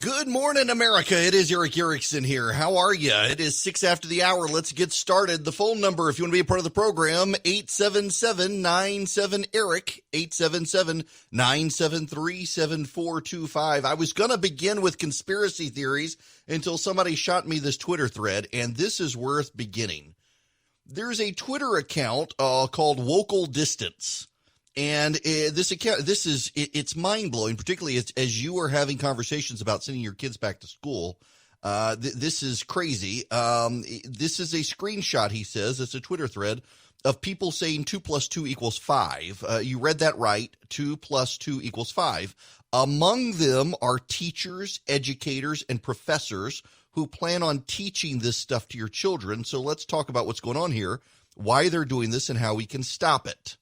Good morning, America. It is Eric Erickson here. How are you? It is 6 after the hour. Let's get started. The phone number, if you want to be a part of the program, 877-97-ERIC, 877-973-7425. I was going to begin with conspiracy theories until somebody shot me this Twitter thread, and this is worth beginning. There's a Twitter account called Local Distance. And this account, it's mind-blowing, particularly as you are having conversations about sending your kids back to school. This is crazy. This is a screenshot, he says. It's a Twitter thread of people saying 2 + 2 = 5. You read that right. 2 + 2 = 5. Among them are teachers, educators, and professors who plan on teaching this stuff to your children. So let's talk about what's going on here, why they're doing this, and how we can stop it.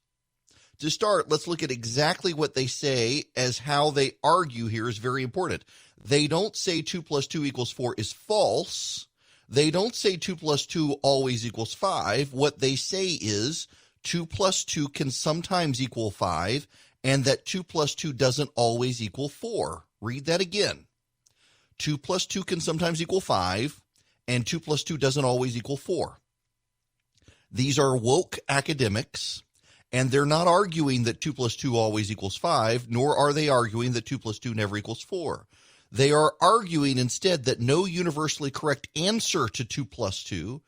To start, let's look at exactly what they say, as how they argue here is very important. They don't say 2 + 2 = 4 is false. They don't say 2 + 2 always equals 5. What they say is 2 + 2 can sometimes equal 5, and that 2 + 2 doesn't always equal 4. Read that again. 2 + 2 can sometimes equal 5, and 2 + 2 doesn't always equal 4. These are woke academics. And they're not arguing that 2 + 2 always equals 5, nor are they arguing that 2 + 2 never equals 4. They are arguing instead that no universally correct answer to 2 + 2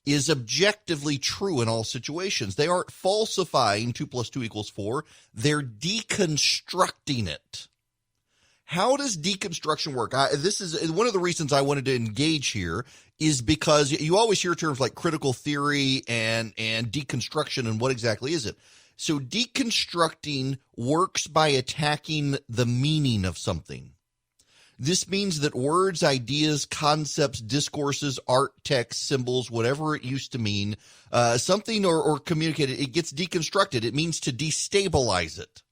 is objectively true in all situations. They aren't falsifying 2 + 2 = 4. They're deconstructing it. How does deconstruction work? This is one of the reasons I wanted to engage here, is because you always hear terms like critical theory and deconstruction, and what exactly is it? So deconstructing works by attacking the meaning of something. This means that words, ideas, concepts, discourses, art, text, symbols, whatever it used to mean, something or communicated, it gets deconstructed. It means to destabilize it.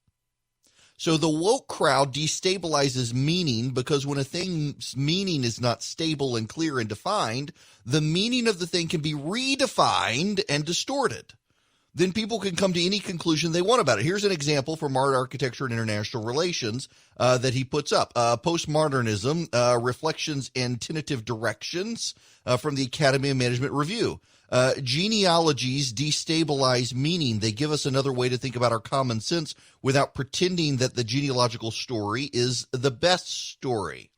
So the woke crowd destabilizes meaning, because when a thing's meaning is not stable and clear and defined, the meaning of the thing can be redefined and distorted. Then people can come to any conclusion they want about it. Here's an example from Art, Architecture, and International Relations that he puts up. Postmodernism, Reflections and Tentative Directions from the Academy of Management Review. Genealogies destabilize meaning. They give us another way to think about our common sense without pretending that the genealogical story is the best story.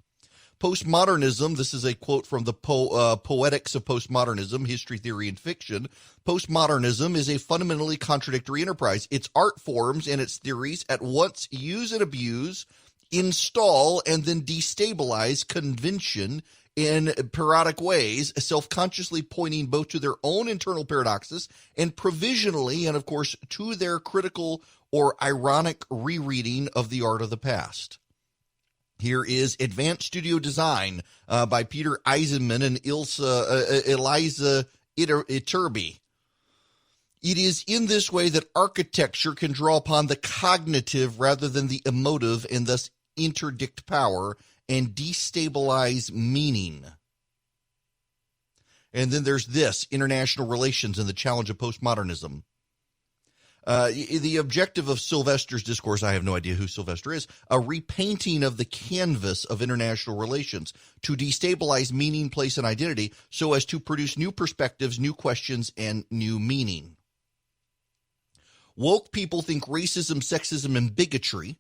Postmodernism, this is a quote from the Poetics of Postmodernism, History, Theory, and Fiction. Postmodernism is a fundamentally contradictory enterprise. Its art forms and its theories at once use and abuse, install, and then destabilize convention in parodic ways, self-consciously pointing both to their own internal paradoxes and provisionally, and of course, to their critical or ironic rereading of the art of the past. Here is Advanced Studio Design by Peter Eisenman and Eliza Iturbi. It is in this way that architecture can draw upon the cognitive rather than the emotive, and thus interdict power and destabilize meaning. And then there's this, International Relations and the Challenge of Postmodernism. The objective of Sylvester's discourse, I have no idea who Sylvester is, a repainting of the canvas of international relations to destabilize meaning, place, and identity so as to produce new perspectives, new questions, and new meaning. Woke people think racism, sexism, and bigotry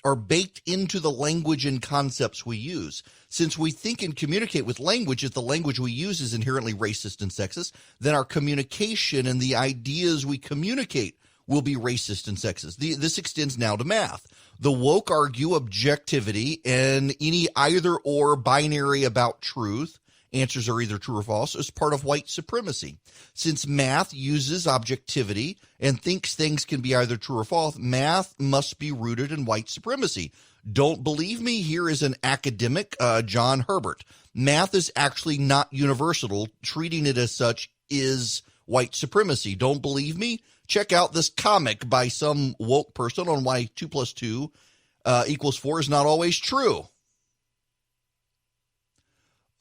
are baked into the language and concepts we use. Since we think and communicate with language, if the language we use is inherently racist and sexist, then our communication and the ideas we communicate will be racist and sexist. This extends now to math. The woke argue objectivity and any either or binary about truth. Answers are either true or false as part of white supremacy. Since math uses objectivity and thinks things can be either true or false, math must be rooted in white supremacy. Don't believe me? Here is an academic, John Herbert. Math is actually not universal. Treating it as such is white supremacy. Don't believe me? Check out this comic by some woke person on why 2 + 2 = 4 is not always true.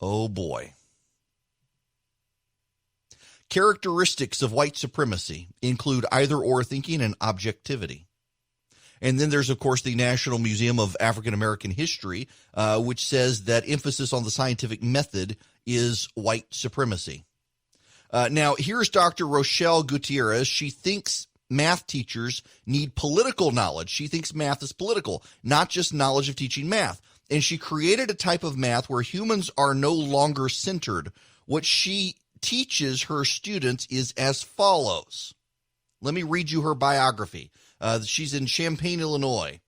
Oh boy. Characteristics of white supremacy include either or thinking and objectivity. And then there's, of course, the National Museum of African American History, which says that emphasis on the scientific method is white supremacy. Now, here's Dr. Rochelle Gutierrez. She thinks math teachers need political knowledge. She thinks math is political, not just knowledge of teaching math. And she created a type of math where humans are no longer centered. What she teaches her students is as follows. Let me read you her biography. She's in Champaign, Illinois.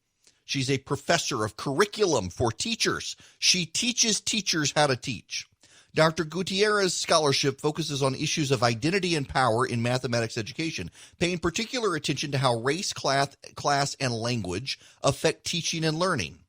She's a professor of curriculum for teachers. She teaches teachers how to teach. Dr. Gutierrez's scholarship focuses on issues of identity and power in mathematics education, paying particular attention to how race, class, and language affect teaching and learning.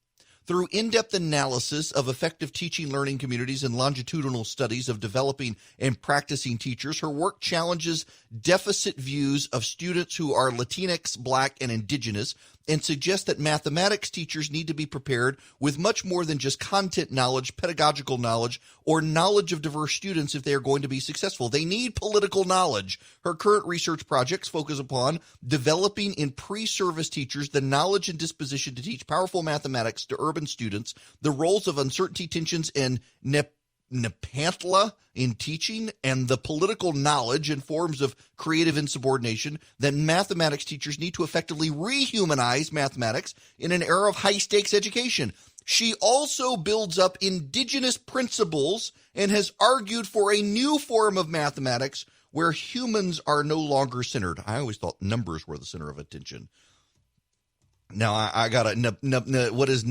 Through in-depth analysis of effective teaching learning communities and longitudinal studies of developing and practicing teachers, her work challenges deficit views of students who are Latinx, Black, and Indigenous, and suggests that mathematics teachers need to be prepared with much more than just content knowledge, pedagogical knowledge, or knowledge of diverse students if they are going to be successful. They need political knowledge. Her current research projects focus upon developing in pre-service teachers the knowledge and disposition to teach powerful mathematics to urban students, the roles of uncertainty, tensions, and Nepantla in teaching, and the political knowledge and forms of creative insubordination that mathematics teachers need to effectively rehumanize mathematics in an era of high-stakes education. She also builds up indigenous principles and has argued for a new form of mathematics where humans are no longer centered. I always thought numbers were the center of attention. Now, I got what is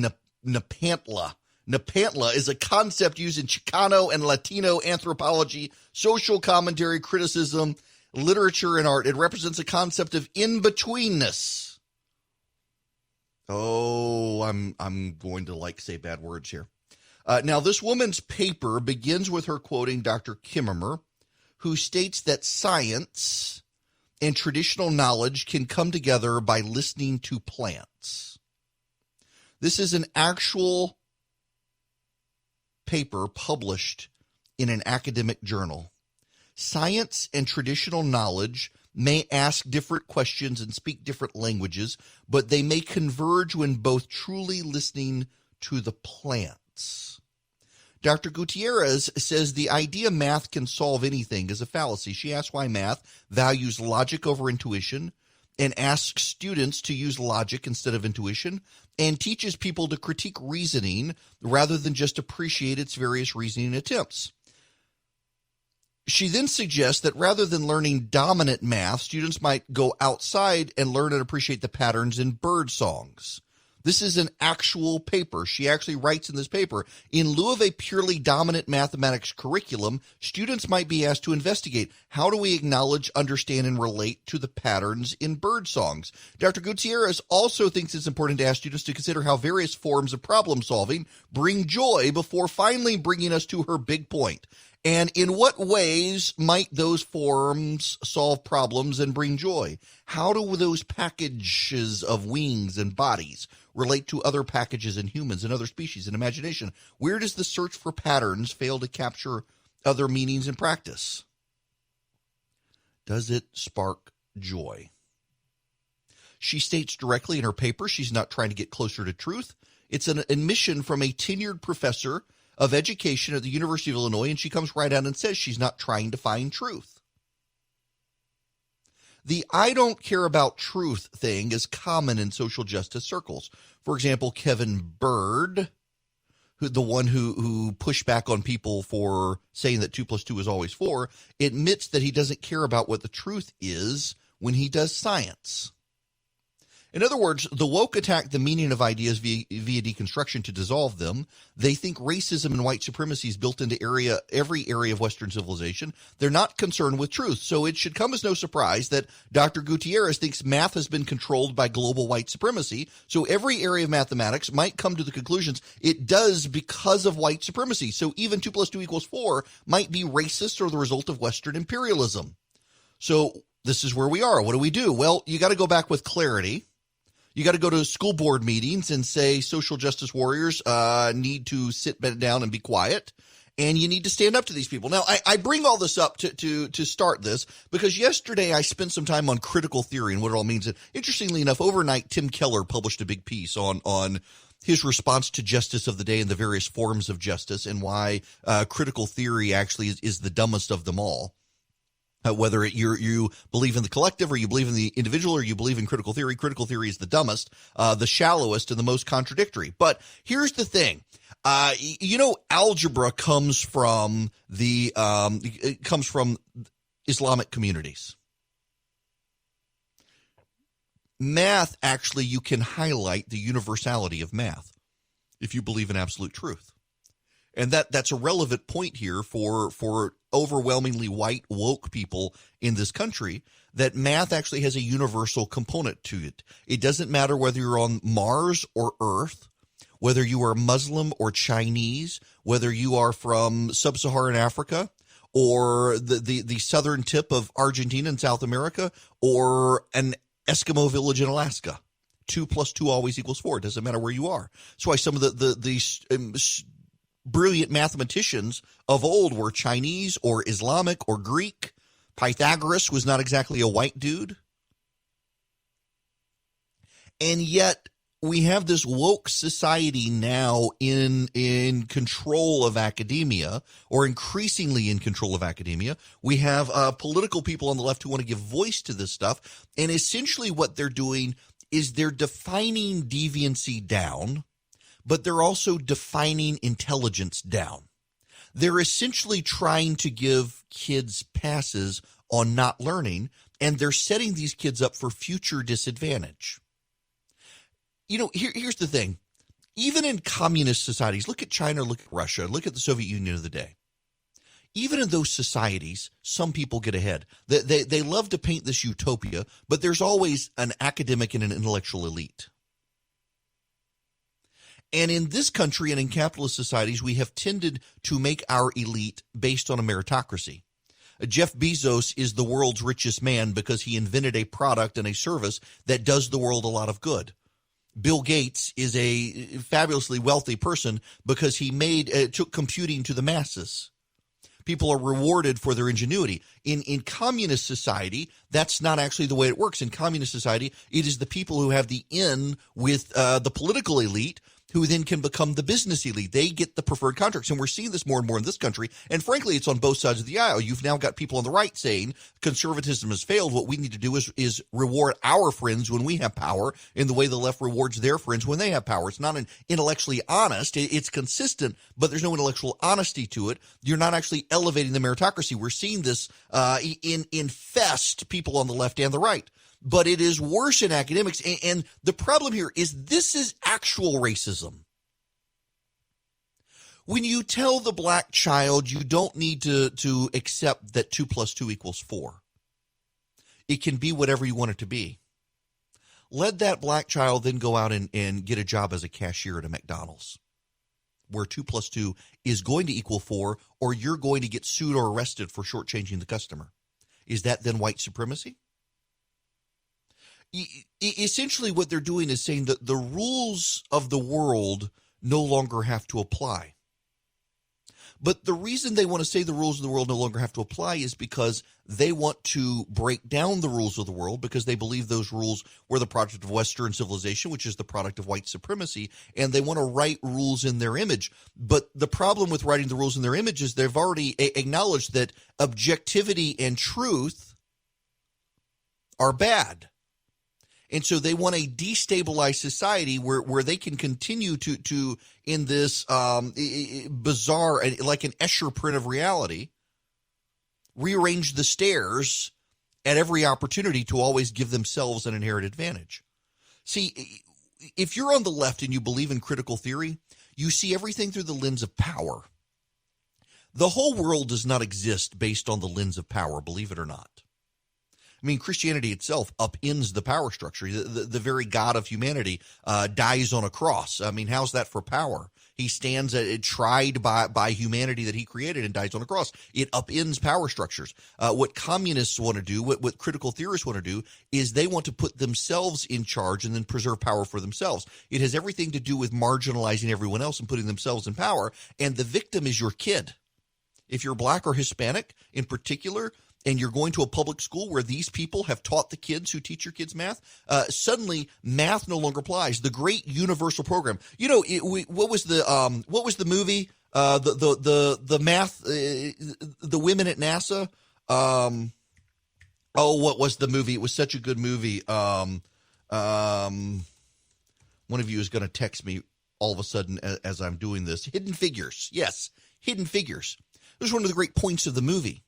Nepantla? Nepantla is a concept used in Chicano and Latino anthropology, social commentary, criticism, literature, and art. It represents a concept of in-betweenness. Oh, I'm going to say bad words here. Now, this woman's paper begins with her quoting Dr. Kimmerer, who states that science and traditional knowledge can come together by listening to plants. This is an actual paper published in an academic journal. Science and traditional knowledge may ask different questions and speak different languages, but they may converge when both truly listening to the plants. Dr. Gutierrez says the idea math can solve anything is a fallacy. She asks why math values logic over intuition and asks students to use logic instead of intuition, and teaches people to critique reasoning rather than just appreciate its various reasoning attempts. She then suggests that rather than learning dominant math, students might go outside and learn and appreciate the patterns in bird songs. This is an actual paper. She actually writes in this paper, in lieu of a purely dominant mathematics curriculum, students might be asked to investigate how do we acknowledge, understand, and relate to the patterns in bird songs. Dr. Gutierrez also thinks it's important to ask students to consider how various forms of problem solving bring joy before finally bringing us to her big point. And in what ways might those forms solve problems and bring joy? How do those packages of wings and bodies relate to other packages in humans and other species and imagination? Where does the search for patterns fail to capture other meanings in practice? Does it spark joy? She states directly in her paper she's not trying to get closer to truth. It's an admission from a tenured professor of education at the University of Illinois, and she comes right out and says she's not trying to find truth. The I don't care about truth thing is common in social justice circles. For example, Kevin Bird, the one who pushed back on people for saying that 2 + 2 is always 4, admits that he doesn't care about what the truth is when he does science. In other words, the woke attack the meaning of ideas via deconstruction to dissolve them. They think racism and white supremacy is built into every area of Western civilization. They're not concerned with truth. So it should come as no surprise that Dr. Gutierrez thinks math has been controlled by global white supremacy. So every area of mathematics might come to the conclusions it does because of white supremacy. So even 2 + 2 = 4 might be racist or the result of Western imperialism. So this is where we are. What do we do? Well, you got to go back with clarity. You got to go to school board meetings and say social justice warriors need to sit down and be quiet. And you need to stand up to these people. Now, I bring all this up to start this because yesterday I spent some time on critical theory and what it all means. And interestingly enough, overnight, Tim Keller published a big piece on his response to justice of the day and the various forms of justice and why critical theory actually is the dumbest of them all. Whether you believe in the collective or you believe in the individual or you believe in critical theory is the dumbest, the shallowest, and the most contradictory. But here's the thing. Algebra comes from Islamic communities. Math, actually, you can highlight the universality of math if you believe in absolute truth. And that's a relevant point here for overwhelmingly white woke people in this country, that math actually has a universal component to it. It doesn't matter whether you're on Mars or Earth, whether you are Muslim or Chinese, whether you are from sub-Saharan Africa or the southern tip of Argentina and South America or an Eskimo village in Alaska. 2 + 2 always equals 4. It doesn't matter where you are. That's why some of the brilliant mathematicians of old were Chinese or Islamic or Greek. Pythagoras was not exactly a white dude. And yet we have this woke society now in control of academia, or increasingly in control of academia. We have political people on the left who want to give voice to this stuff. And essentially what they're doing is they're defining deviancy down, but they're also defining intelligence down. They're essentially trying to give kids passes on not learning, and they're setting these kids up for future disadvantage. Here's the thing. Even in communist societies, look at China, look at Russia, look at the Soviet Union of the day. Even in those societies, some people get ahead. They love to paint this utopia, but there's always an academic and an intellectual elite. And in this country and in capitalist societies, we have tended to make our elite based on a meritocracy. Jeff Bezos is the world's richest man because he invented a product and a service that does the world a lot of good. Bill Gates is a fabulously wealthy person because he took computing to the masses. People are rewarded for their ingenuity. In communist society, that's not actually the way it works. In communist society, it is the people who have the in with the political elite who then can become the business elite. They get the preferred contracts. And we're seeing this more and more in this country. And frankly, it's on both sides of the aisle. You've now got people on the right saying conservatism has failed. What we need to do is reward our friends when we have power in the way the left rewards their friends when they have power. It's not intellectually honest. It's consistent, but there's no intellectual honesty to it. You're not actually elevating the meritocracy. We're seeing this infest people on the left and the right. But it is worse in academics. And the problem here is this is actual racism. When you tell the black child you don't need to accept that 2 + 2 = 4, it can be whatever you want it to be. Let that black child then go out and get a job as a cashier at a McDonald's, where 2 + 2 is going to equal 4, or you're going to get sued or arrested for shortchanging the customer. Is that then white supremacy? Essentially what they're doing is saying that the rules of the world no longer have to apply. But the reason they want to say the rules of the world no longer have to apply is because they want to break down the rules of the world, because they believe those rules were the product of Western civilization, which is the product of white supremacy, and they want to write rules in their image. But the problem with writing the rules in their image is they've already acknowledged that objectivity and truth are bad. And so they want a destabilized society where they can continue to in this bizarre, like an Escher print of reality, rearrange the stairs at every opportunity to always give themselves an inherent advantage. See, if you're on the left and you believe in critical theory, you see everything through the lens of power. The whole world does not exist based on the lens of power, believe it or not. I mean, Christianity itself upends the power structure. The very God of humanity dies on a cross. I mean, how's that for power? He stands tried by humanity that he created and dies on a cross. It upends power structures. What communists want to do, what critical theorists want to do, is they want to put themselves in charge and then preserve power for themselves. It has everything to do with marginalizing everyone else and putting themselves in power, and the victim is your kid. if you're black or Hispanic in particular, and you're going to a public school where these people have taught the kids who teach your kids math, suddenly math no longer applies. The great universal program. You know, what was the movie? The math, the women at NASA. What was the movie? It was such a good movie. One of you is going to text me all of a sudden as I'm doing this. Hidden Figures. Yes, Hidden Figures. This was one of the great points of the movie,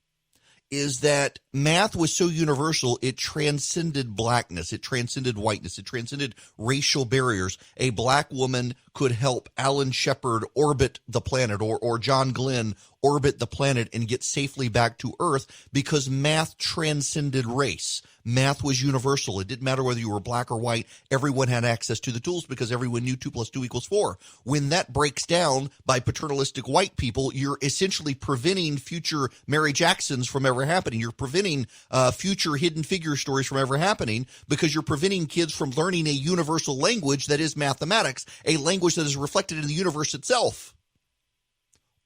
is that math was so universal, it transcended blackness, it transcended whiteness, it transcended racial barriers. A black woman could help Alan Shepard orbit the planet, or John Glenn orbit the planet and get safely back to Earth, because math transcended race. Math was universal. It didn't matter whether you were black or white. Everyone had access to the tools because everyone knew 2 + 2 = 4. When that breaks down by paternalistic white people, you're essentially preventing future Mary Jacksons from ever happening. You're preventing future Hidden Figure stories from ever happening, because you're preventing kids from learning a universal language that is mathematics, a language that is reflected in the universe itself.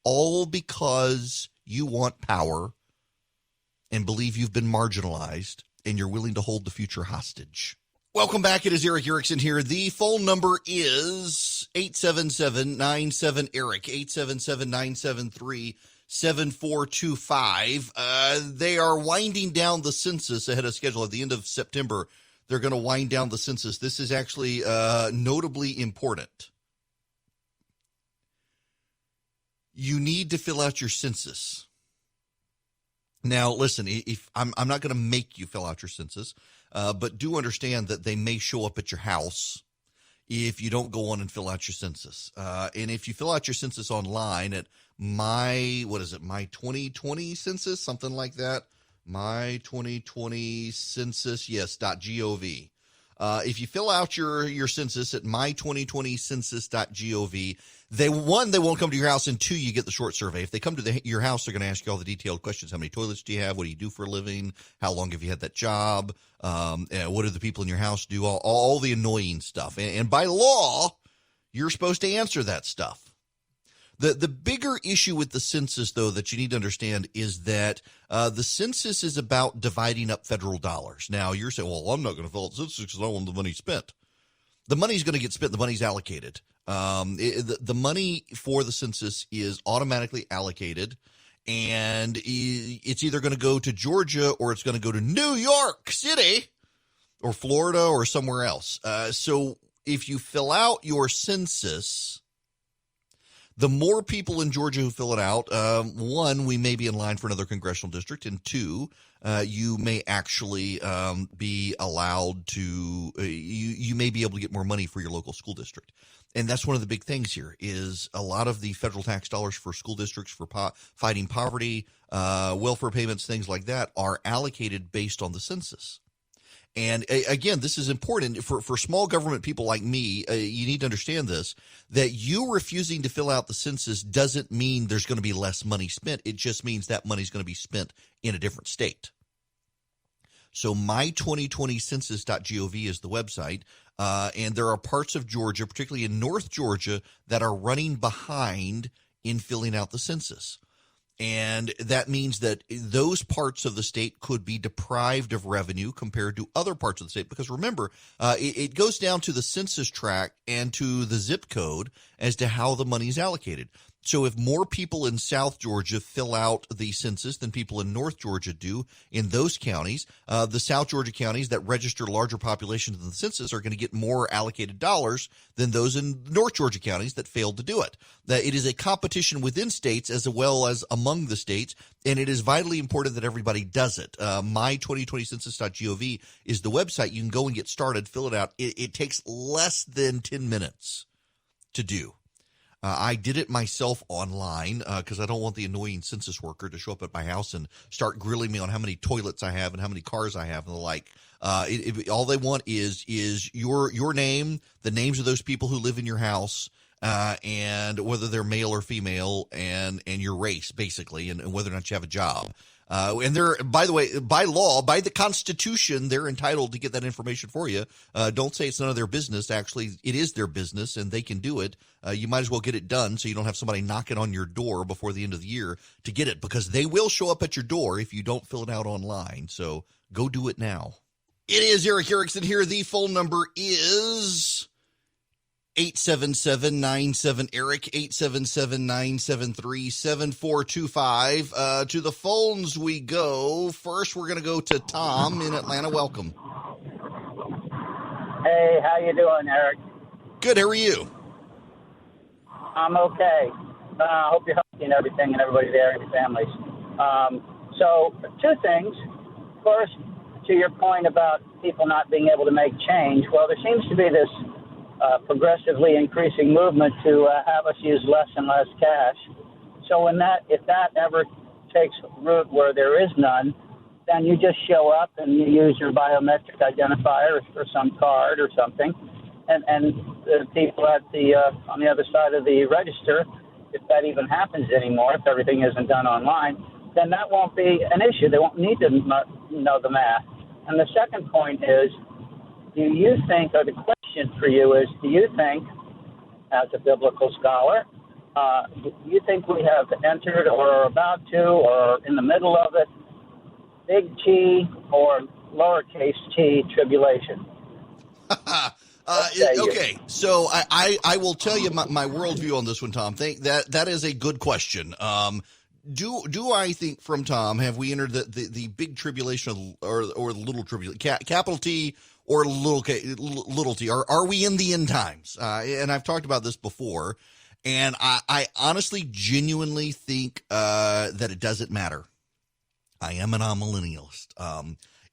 All because you want power and believe you've been marginalized, and you're willing to hold the future hostage. Welcome back. It is Eric Erickson here. The phone number is 877-97-ERIC, 877-973-7425. They are winding down the census ahead of schedule. At the end of September, they're going to wind down the census. This is actually notably important. You need to fill out your census. Now, listen, if I'm not going to make you fill out your census, but do understand that they may show up at your house if you don't go on and fill out your census. And if you fill out your census online at my 2020 census, something like that, my 2020 census, yes, .gov. If you fill out your census at my2020census.gov, they won't come to your house, and 2, you get the short survey. If they come to your house, they're going to ask you all the detailed questions. How many toilets do you have? What do you do for a living? How long have you had that job? What do the people in your house do? All the annoying stuff. And by law, you're supposed to answer that stuff. The bigger issue with the census, though, that you need to understand is that the census is about dividing up federal dollars. Now, you're saying, well, I'm not going to fill out the census because I don't want the money spent. The money's going to get spent. The money's allocated. The money for the census is automatically allocated, and it's either going to go to Georgia or it's going to go to New York City or Florida or somewhere else. So if you fill out your census, the more people in Georgia who fill it out, 1, we may be in line for another congressional district, and 2, you may actually be allowed to you may be able to get more money for your local school district. And that's one of the big things here is a lot of the federal tax dollars for school districts, for fighting poverty, welfare payments, things like that, are allocated based on the census. And again, this is important for small government people like me. You need to understand this, that you refusing to fill out the census doesn't mean there's going to be less money spent. It just means that money's going to be spent in a different state. So my2020census.gov is the website. And there are parts of Georgia, particularly in North Georgia, that are running behind in filling out the census. And that means that those parts of the state could be deprived of revenue compared to other parts of the state. Because remember, it goes down to the census tract and to the zip code as to how the money is allocated. So if more people in South Georgia fill out the census than people in North Georgia do in those counties, the South Georgia counties that register larger populations than the census are going to get more allocated dollars than those in North Georgia counties that failed to do it. It is a competition within states as well as among the states, and it is vitally important that everybody does it. My2020census.gov is the website. You can go and get started, fill it out. It takes less than 10 minutes to do. I did it myself online because I don't want the annoying census worker to show up at my house and start grilling me on how many toilets I have and how many cars I have and the like. All they want is your name, the names of those people who live in your house, and whether they're male or female, and your race, basically, and whether or not you have a job. And they're, by the way, by law, by the Constitution, they're entitled to get that information for you. Don't say it's none of their business. Actually, it is their business, and they can do it. You might as well get it done so you don't have somebody knocking on your door before the end of the year to get it, because they will show up at your door if you don't fill it out online. So go do it now. It is Eric Erickson here. The phone number is 877-97-ERIC, 877-973-7425. To the phones we go. First, we're going to go to Tom in Atlanta. Welcome. Hey, how you doing, Eric? Good. How are you? I'm okay. Hope you're healthy and everything, and everybody there and your families. So, two things. First, to your point about people not being able to make change, well, there seems to be this progressively increasing movement to have us use less and less cash. So if that ever takes root where there is none, then you just show up and you use your biometric identifier for some card or something, and the people at the on the other side of the register, if that even happens anymore, if everything isn't done online, then that won't be an issue. They won't need to know the math. And the second point is, do you think, or the question for you is, do you think, as a biblical scholar, do you think we have entered or are about to or in the middle of it, big T or lowercase t tribulation? Okay, so I will tell you my worldview on this one, Tom. That is a good question. Do I think from Tom, have we entered the big tribulation or the little tribulation, capital T or little t? Are we in the end times? And I've talked about this before, and I honestly, genuinely think that it doesn't matter. I am an amillennialist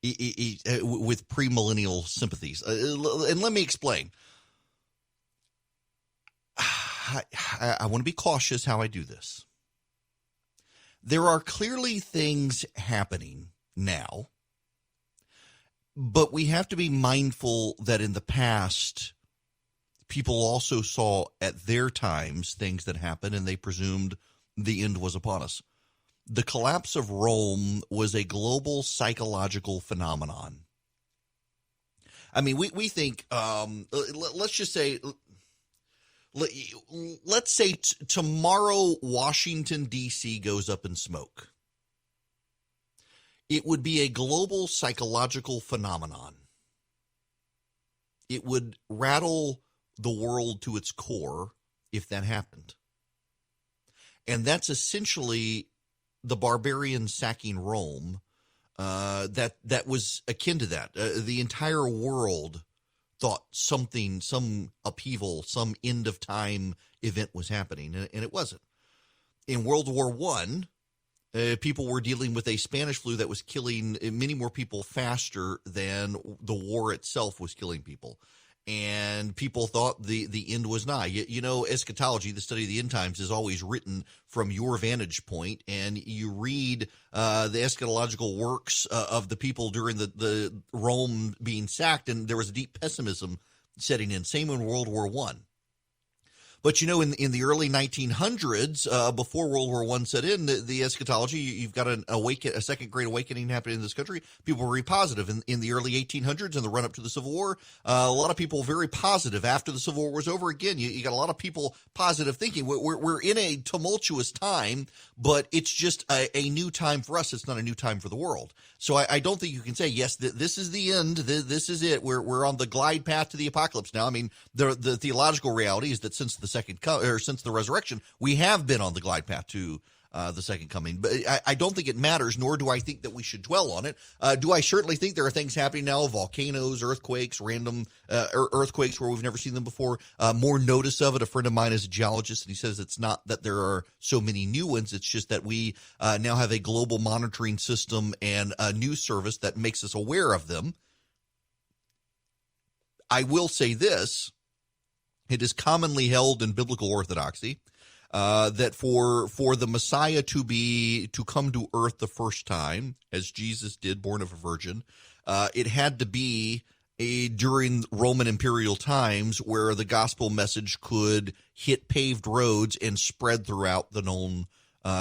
with premillennial sympathies. And let me explain. I want to be cautious how I do this. There are clearly things happening now, but we have to be mindful that in the past, people also saw at their times things that happened, and they presumed the end was upon us. The collapse of Rome was a global psychological phenomenon. I mean, we think, let's just say, let's say tomorrow Washington, D.C. goes up in smoke. It would be a global psychological phenomenon. It would rattle the world to its core if that happened. And that's essentially the barbarians sacking Rome. That was akin to that. The entire world thought something, some upheaval, some end of time event was happening, and it wasn't. In World War I, people were dealing with a Spanish flu that was killing many more people faster than the war itself was killing people. And people thought the end was nigh. You know, eschatology, the study of the end times, is always written from your vantage point, and you read the eschatological works of the people during the Rome being sacked, and there was a deep pessimism setting in. Same in World War I. But, you know, in the early 1900s, before World War I set in, the eschatology, you've got a second great awakening happening in this country. People were very positive. In the early 1800s, in the run-up to the Civil War, a lot of people very positive. After the Civil War was over, again, you got a lot of people positive thinking. We're in a tumultuous time, but it's just a new time for us. It's not a new time for the world. So I don't think you can say, yes, this is the end. This is it. We're on the glide path to the apocalypse now. I mean, the theological reality is that since the resurrection, we have been on the glide path to the second coming. But I don't think it matters, nor do I think that we should dwell on it. Do I certainly think there are things happening now, volcanoes, earthquakes, random earthquakes where we've never seen them before? More notice of it. A friend of mine is a geologist, and he says it's not that there are so many new ones. It's just that we now have a global monitoring system and a news service that makes us aware of them. I will say this. It is commonly held in biblical orthodoxy that for the Messiah to come to earth the first time, as Jesus did, born of a virgin, it had to be during Roman imperial times where the gospel message could hit paved roads and spread throughout the known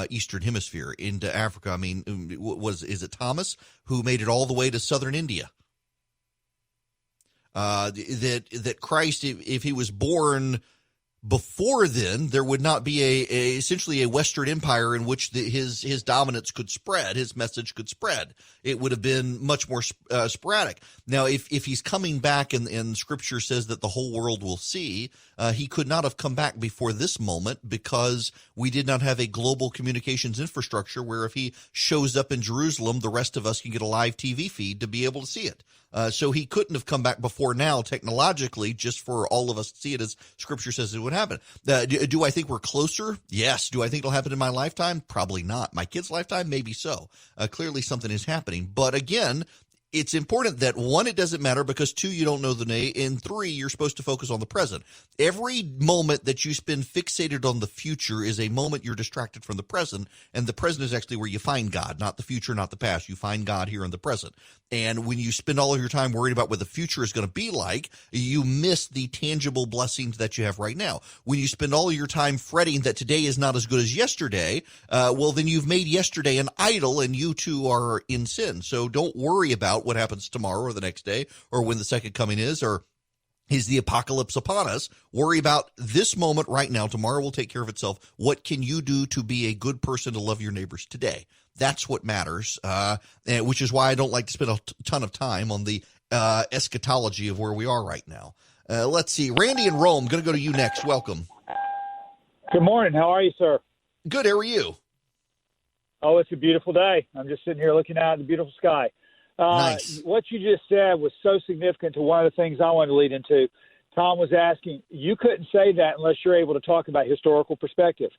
Eastern Hemisphere into Africa. I mean, is it Thomas who made it all the way to southern India? That Christ, if he was born before then, there would not be essentially a Western empire in which his dominance could spread, his message could spread. It would have been much more sporadic. Now, if he's coming back and Scripture says that the whole world will see, he could not have come back before this moment because we did not have a global communications infrastructure where if he shows up in Jerusalem, the rest of us can get a live TV feed to be able to see it. So he couldn't have come back before now technologically just for all of us to see it as Scripture says it would happen. Do I think we're closer? Yes. Do I think it'll happen in my lifetime? Probably not. My kid's lifetime? Maybe so. Clearly something is happening. But again, it's important that, one, it doesn't matter because, two, you don't know the day, and three, you're supposed to focus on the present. Every moment that you spend fixated on the future is a moment you're distracted from the present, and the present is actually where you find God, not the future, not the past. You find God here in the present. And when you spend all of your time worried about what the future is going to be like, you miss the tangible blessings that you have right now. When you spend all of your time fretting that today is not as good as yesterday, well, then you've made yesterday an idol, and you too are in sin. So don't worry about what happens tomorrow or the next day or when the second coming is or is the apocalypse upon us. Worry about this moment right now. Tomorrow will take care of itself. What can you do to be a good person to love your neighbors today? That's what matters, which is why I don't like to spend a ton of time on the eschatology of where we are right now. Let's see. Randy in Rome, going to go to you next. Welcome. Good morning. How are you, sir? Good. How are you? Oh, it's a beautiful day. I'm just sitting here looking out at the beautiful sky. Nice. What you just said was so significant to one of the things I wanted to lead into. Tom was asking, you couldn't say that unless you're able to talk about historical perspective.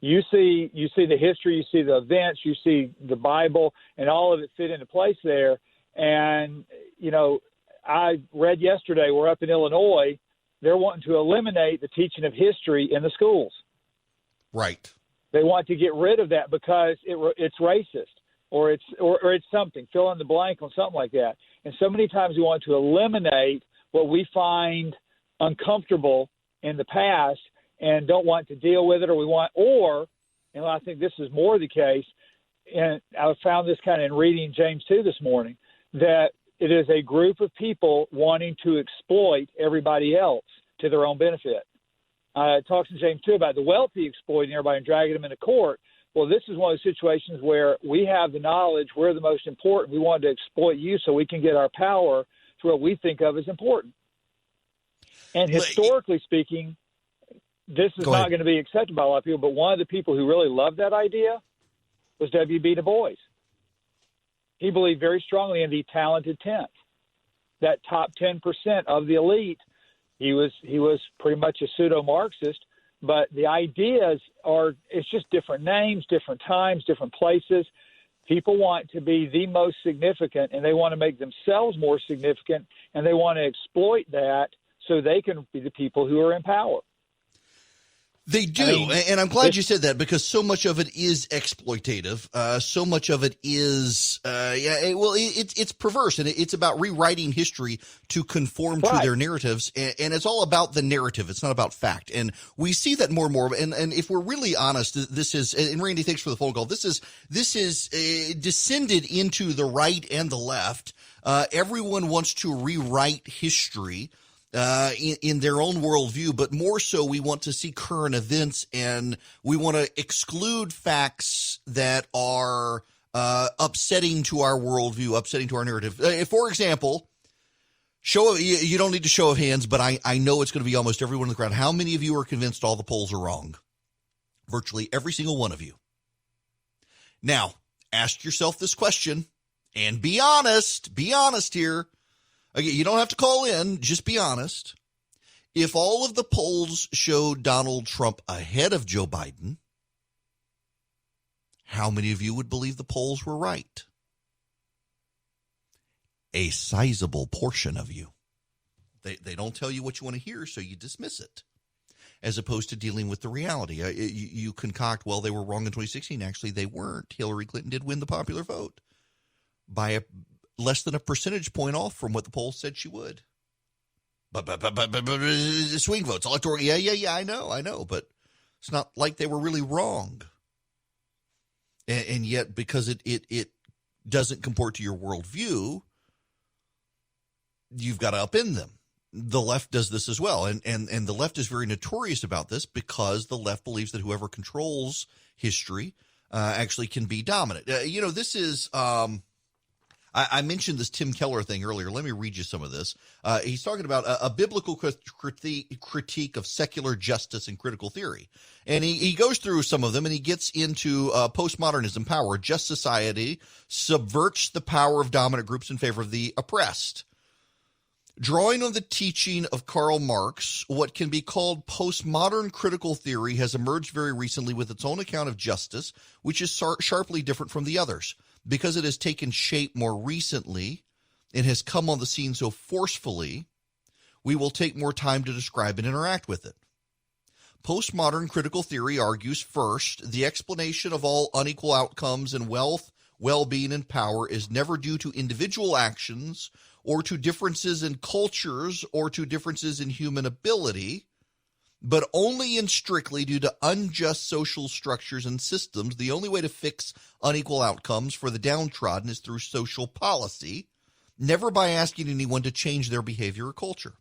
You see the history, you see the events, you see the Bible, and all of it fit into place there. And, you know, I read yesterday, we're up in Illinois, they're wanting to eliminate the teaching of history in the schools. Right. They want to get rid of that because it's racist. Or it's something, fill in the blank on something like that. And so many times we want to eliminate what we find uncomfortable in the past and don't want to deal with it, and I think this is more the case, and I found this kind of in reading James 2 this morning, that it is a group of people wanting to exploit everybody else to their own benefit. It talks in James 2 about the wealthy exploiting everybody and dragging them into court. Well, this is one of those situations where we have the knowledge, we're the most important. We want to exploit you so we can get our power to what we think of as important. And historically speaking, this is not going to be accepted by a lot of people, but one of the people who really loved that idea was W.B. Du Bois. He believed very strongly in the talented 10th, that top 10% of the elite. He was pretty much a pseudo-Marxist. But the ideas it's just different names, different times, different places. People want to be the most significant, and they want to make themselves more significant, and they want to exploit that so they can be the people who are in power. They do, and I'm glad you said that because so much of it is exploitative. So much of it is, it's perverse, and it's about rewriting history to conform to their narratives, and it's all about the narrative. It's not about fact, and we see that more and more. And if we're really honest, this is, and Randy, thanks for the phone call. This is descended into the right and the left. Everyone wants to rewrite history in their own worldview, but more so we want to see current events and we want to exclude facts that are upsetting to our worldview, upsetting to our narrative. For example, you don't need to show of hands, but I know it's going to be almost everyone in the crowd. How many of you are convinced all the polls are wrong? Virtually every single one of you. Now, ask yourself this question and be honest. Be honest here. Okay, you don't have to call in. Just be honest. If all of the polls showed Donald Trump ahead of Joe Biden, how many of you would believe the polls were right? A sizable portion of you. They don't tell you what you want to hear, so you dismiss it, as opposed to dealing with the reality. You concoct, well, they were wrong in 2016. Actually, they weren't. Hillary Clinton did win the popular vote by less than a percentage point off from what the polls said she would. But swing votes, electoral, yeah, I know, but it's not like they were really wrong. And yet, because it doesn't comport to your worldview, you've got to upend them. The left does this as well. And the left is very notorious about this because the left believes that whoever controls history actually can be dominant. This is I mentioned this Tim Keller thing earlier. Let me read you some of this. He's talking about a biblical critique of secular justice and critical theory. And he goes through some of them, and he gets into postmodernism power. Just society subverts the power of dominant groups in favor of the oppressed. Drawing on the teaching of Karl Marx, what can be called postmodern critical theory has emerged very recently with its own account of justice, which is sharply different from the others. Because it has taken shape more recently and has come on the scene so forcefully, we will take more time to describe and interact with it. Postmodern critical theory argues, first, the explanation of all unequal outcomes in wealth, well-being, and power is never due to individual actions or to differences in cultures or to differences in human ability, but only and strictly due to unjust social structures and systems. The only way to fix unequal outcomes for the downtrodden is through social policy, never by asking anyone to change their behavior or culture.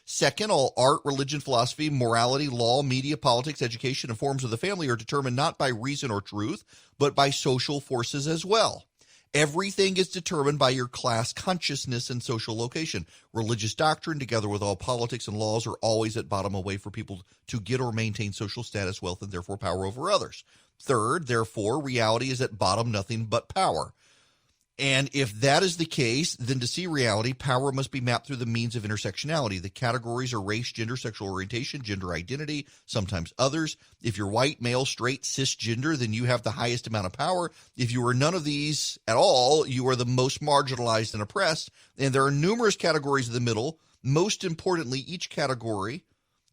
Second, all art, religion, philosophy, morality, law, media, politics, education, and forms of the family are determined not by reason or truth, but by social forces as well. Everything is determined by your class consciousness and social location. Religious doctrine, together with all politics and laws, are always at bottom a way for people to get or maintain social status, wealth, and therefore power over others. Third, therefore, reality is at bottom nothing but power. And if that is the case, then to see reality, power must be mapped through the means of intersectionality. The categories are race, gender, sexual orientation, gender identity, sometimes others. If you're white, male, straight, cisgender, then you have the highest amount of power. If you are none of these at all, you are the most marginalized and oppressed. And there are numerous categories in the middle. Most importantly, each category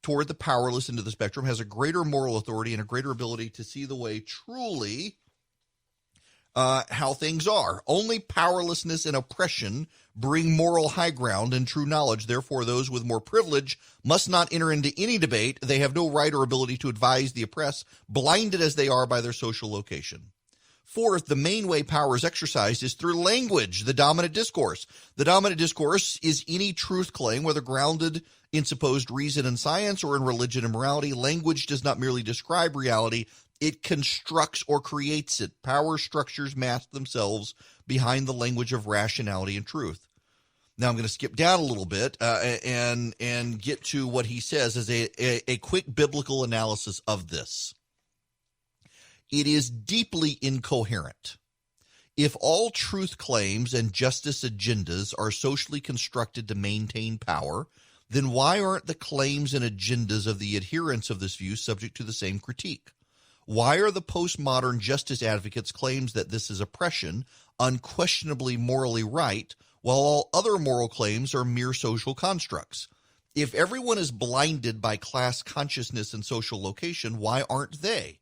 toward the powerless end of the spectrum has a greater moral authority and a greater ability to see the way truly how things are. Only powerlessness and oppression bring moral high ground and true knowledge. Therefore, those with more privilege must not enter into any debate. They have no right or ability to advise the oppressed, blinded as they are by their social location. Fourth, the main way power is exercised is through language, the dominant discourse. The dominant discourse is any truth claim, whether grounded in supposed reason and science or in religion and morality. Language does not merely describe reality, it constructs or creates it. Power structures mask themselves behind the language of rationality and truth. Now I'm going to skip down a little bit and get to what he says as a quick biblical analysis of this. It is deeply incoherent. If all truth claims and justice agendas are socially constructed to maintain power, then why aren't the claims and agendas of the adherents of this view subject to the same critique? Why are the postmodern justice advocates' claims that this is oppression unquestionably morally right, while all other moral claims are mere social constructs? If everyone is blinded by class consciousness and social location, why aren't they?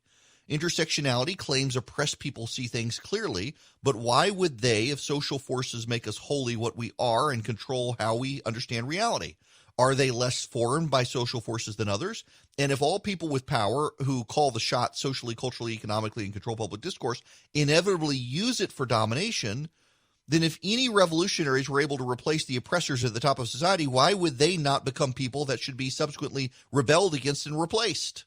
Intersectionality claims oppressed people see things clearly, but why would they if social forces make us wholly what we are and control how we understand reality? Are they less formed by social forces than others? And if all people with power who call the shots socially, culturally, economically, and control public discourse inevitably use it for domination, then if any revolutionaries were able to replace the oppressors at the top of society, why would they not become people that should be subsequently rebelled against and replaced?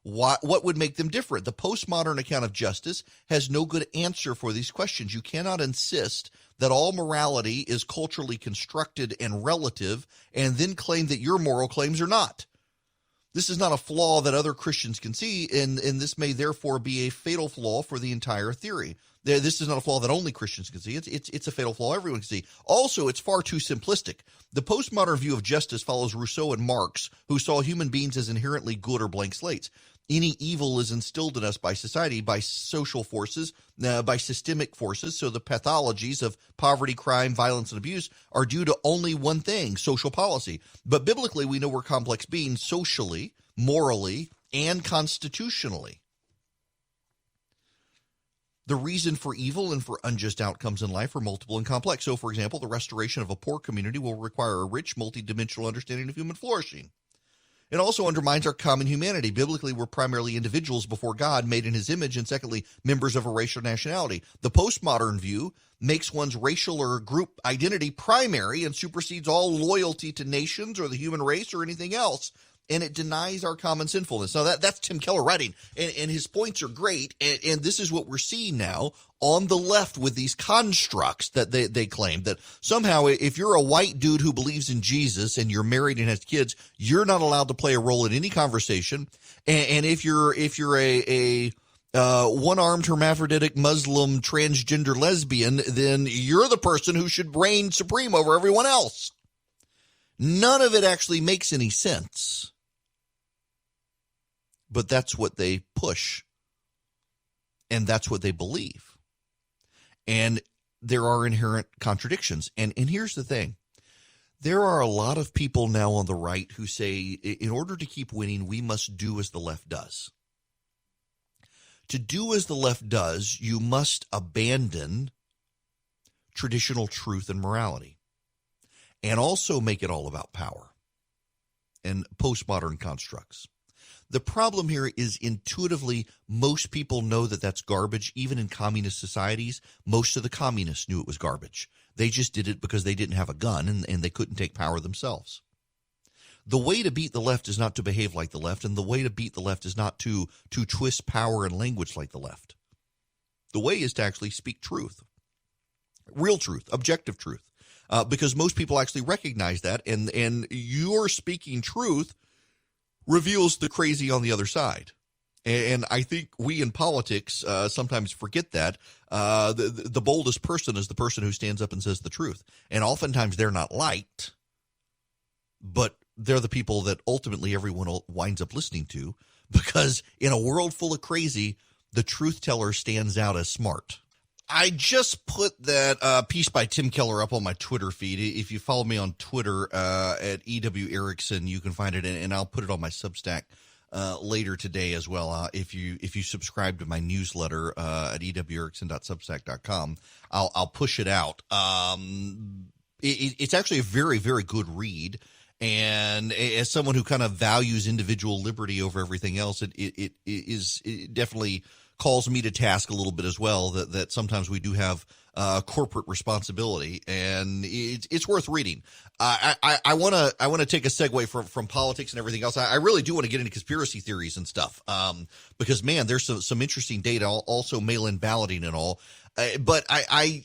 What would make them different? The postmodern account of justice has no good answer for these questions. You cannot insist that all morality is culturally constructed and relative and then claim that your moral claims are not. This is not a flaw that other Christians can see, and this may therefore be a fatal flaw for the entire theory. This is not a flaw that only Christians can see. It's a fatal flaw everyone can see. Also, it's far too simplistic. The postmodern view of justice follows Rousseau and Marx, who saw human beings as inherently good or blank slates. Any evil is instilled in us by society, by social forces, by systemic forces. So the pathologies of poverty, crime, violence, and abuse are due to only one thing, social policy. But biblically, we know we're complex beings socially, morally, and constitutionally. The reason for evil and for unjust outcomes in life are multiple and complex. So, for example, the restoration of a poor community will require a rich, multidimensional understanding of human flourishing. It also undermines our common humanity. Biblically, we're primarily individuals before God, made in his image, and secondly, members of a racial nationality. The postmodern view makes one's racial or group identity primary and supersedes all loyalty to nations or the human race or anything else. And it denies our common sinfulness. Now, that's Tim Keller writing, and his points are great, and this is what we're seeing now on the left with these constructs that they claim, that somehow if you're a white dude who believes in Jesus and you're married and has kids, you're not allowed to play a role in any conversation, and if you're a one-armed hermaphroditic Muslim transgender lesbian, then you're the person who should reign supreme over everyone else. None of it actually makes any sense. But that's what they push, and that's what they believe. And there are inherent contradictions. And here's the thing. There are a lot of people now on the right who say, in order to keep winning, we must do as the left does. To do as the left does, you must abandon traditional truth and morality, and also make it all about power and postmodern constructs. The problem here is intuitively most people know that that's garbage. Even in communist societies, most of the communists knew it was garbage. They just did it because they didn't have a gun and they couldn't take power themselves. The way to beat the left is not to behave like the left, and the way to beat the left is not to twist power and language like the left. The way is to actually speak truth, real truth, objective truth, because most people actually recognize that, and your speaking truth reveals the crazy on the other side. And I think we in politics sometimes forget that. The boldest person is the person who stands up and says the truth. And oftentimes they're not liked, but they're the people that ultimately everyone winds up listening to, because in a world full of crazy, the truth teller stands out as smart. I just put that piece by Tim Keller up on my Twitter feed. If you follow me on Twitter at EW Erickson, you can find it, and I'll put it on my Substack later today as well. If you subscribe to my newsletter at ewerickson.substack.com, I'll push it out. It's actually a very, very good read. And as someone who kind of values individual liberty over everything else, it definitely calls me to task a little bit as well, that sometimes we do have corporate responsibility, and it's worth reading. I want to take a segue from politics and everything else. I really do want to get into conspiracy theories and stuff, because man, there's some interesting data, also mail-in balloting and all. But I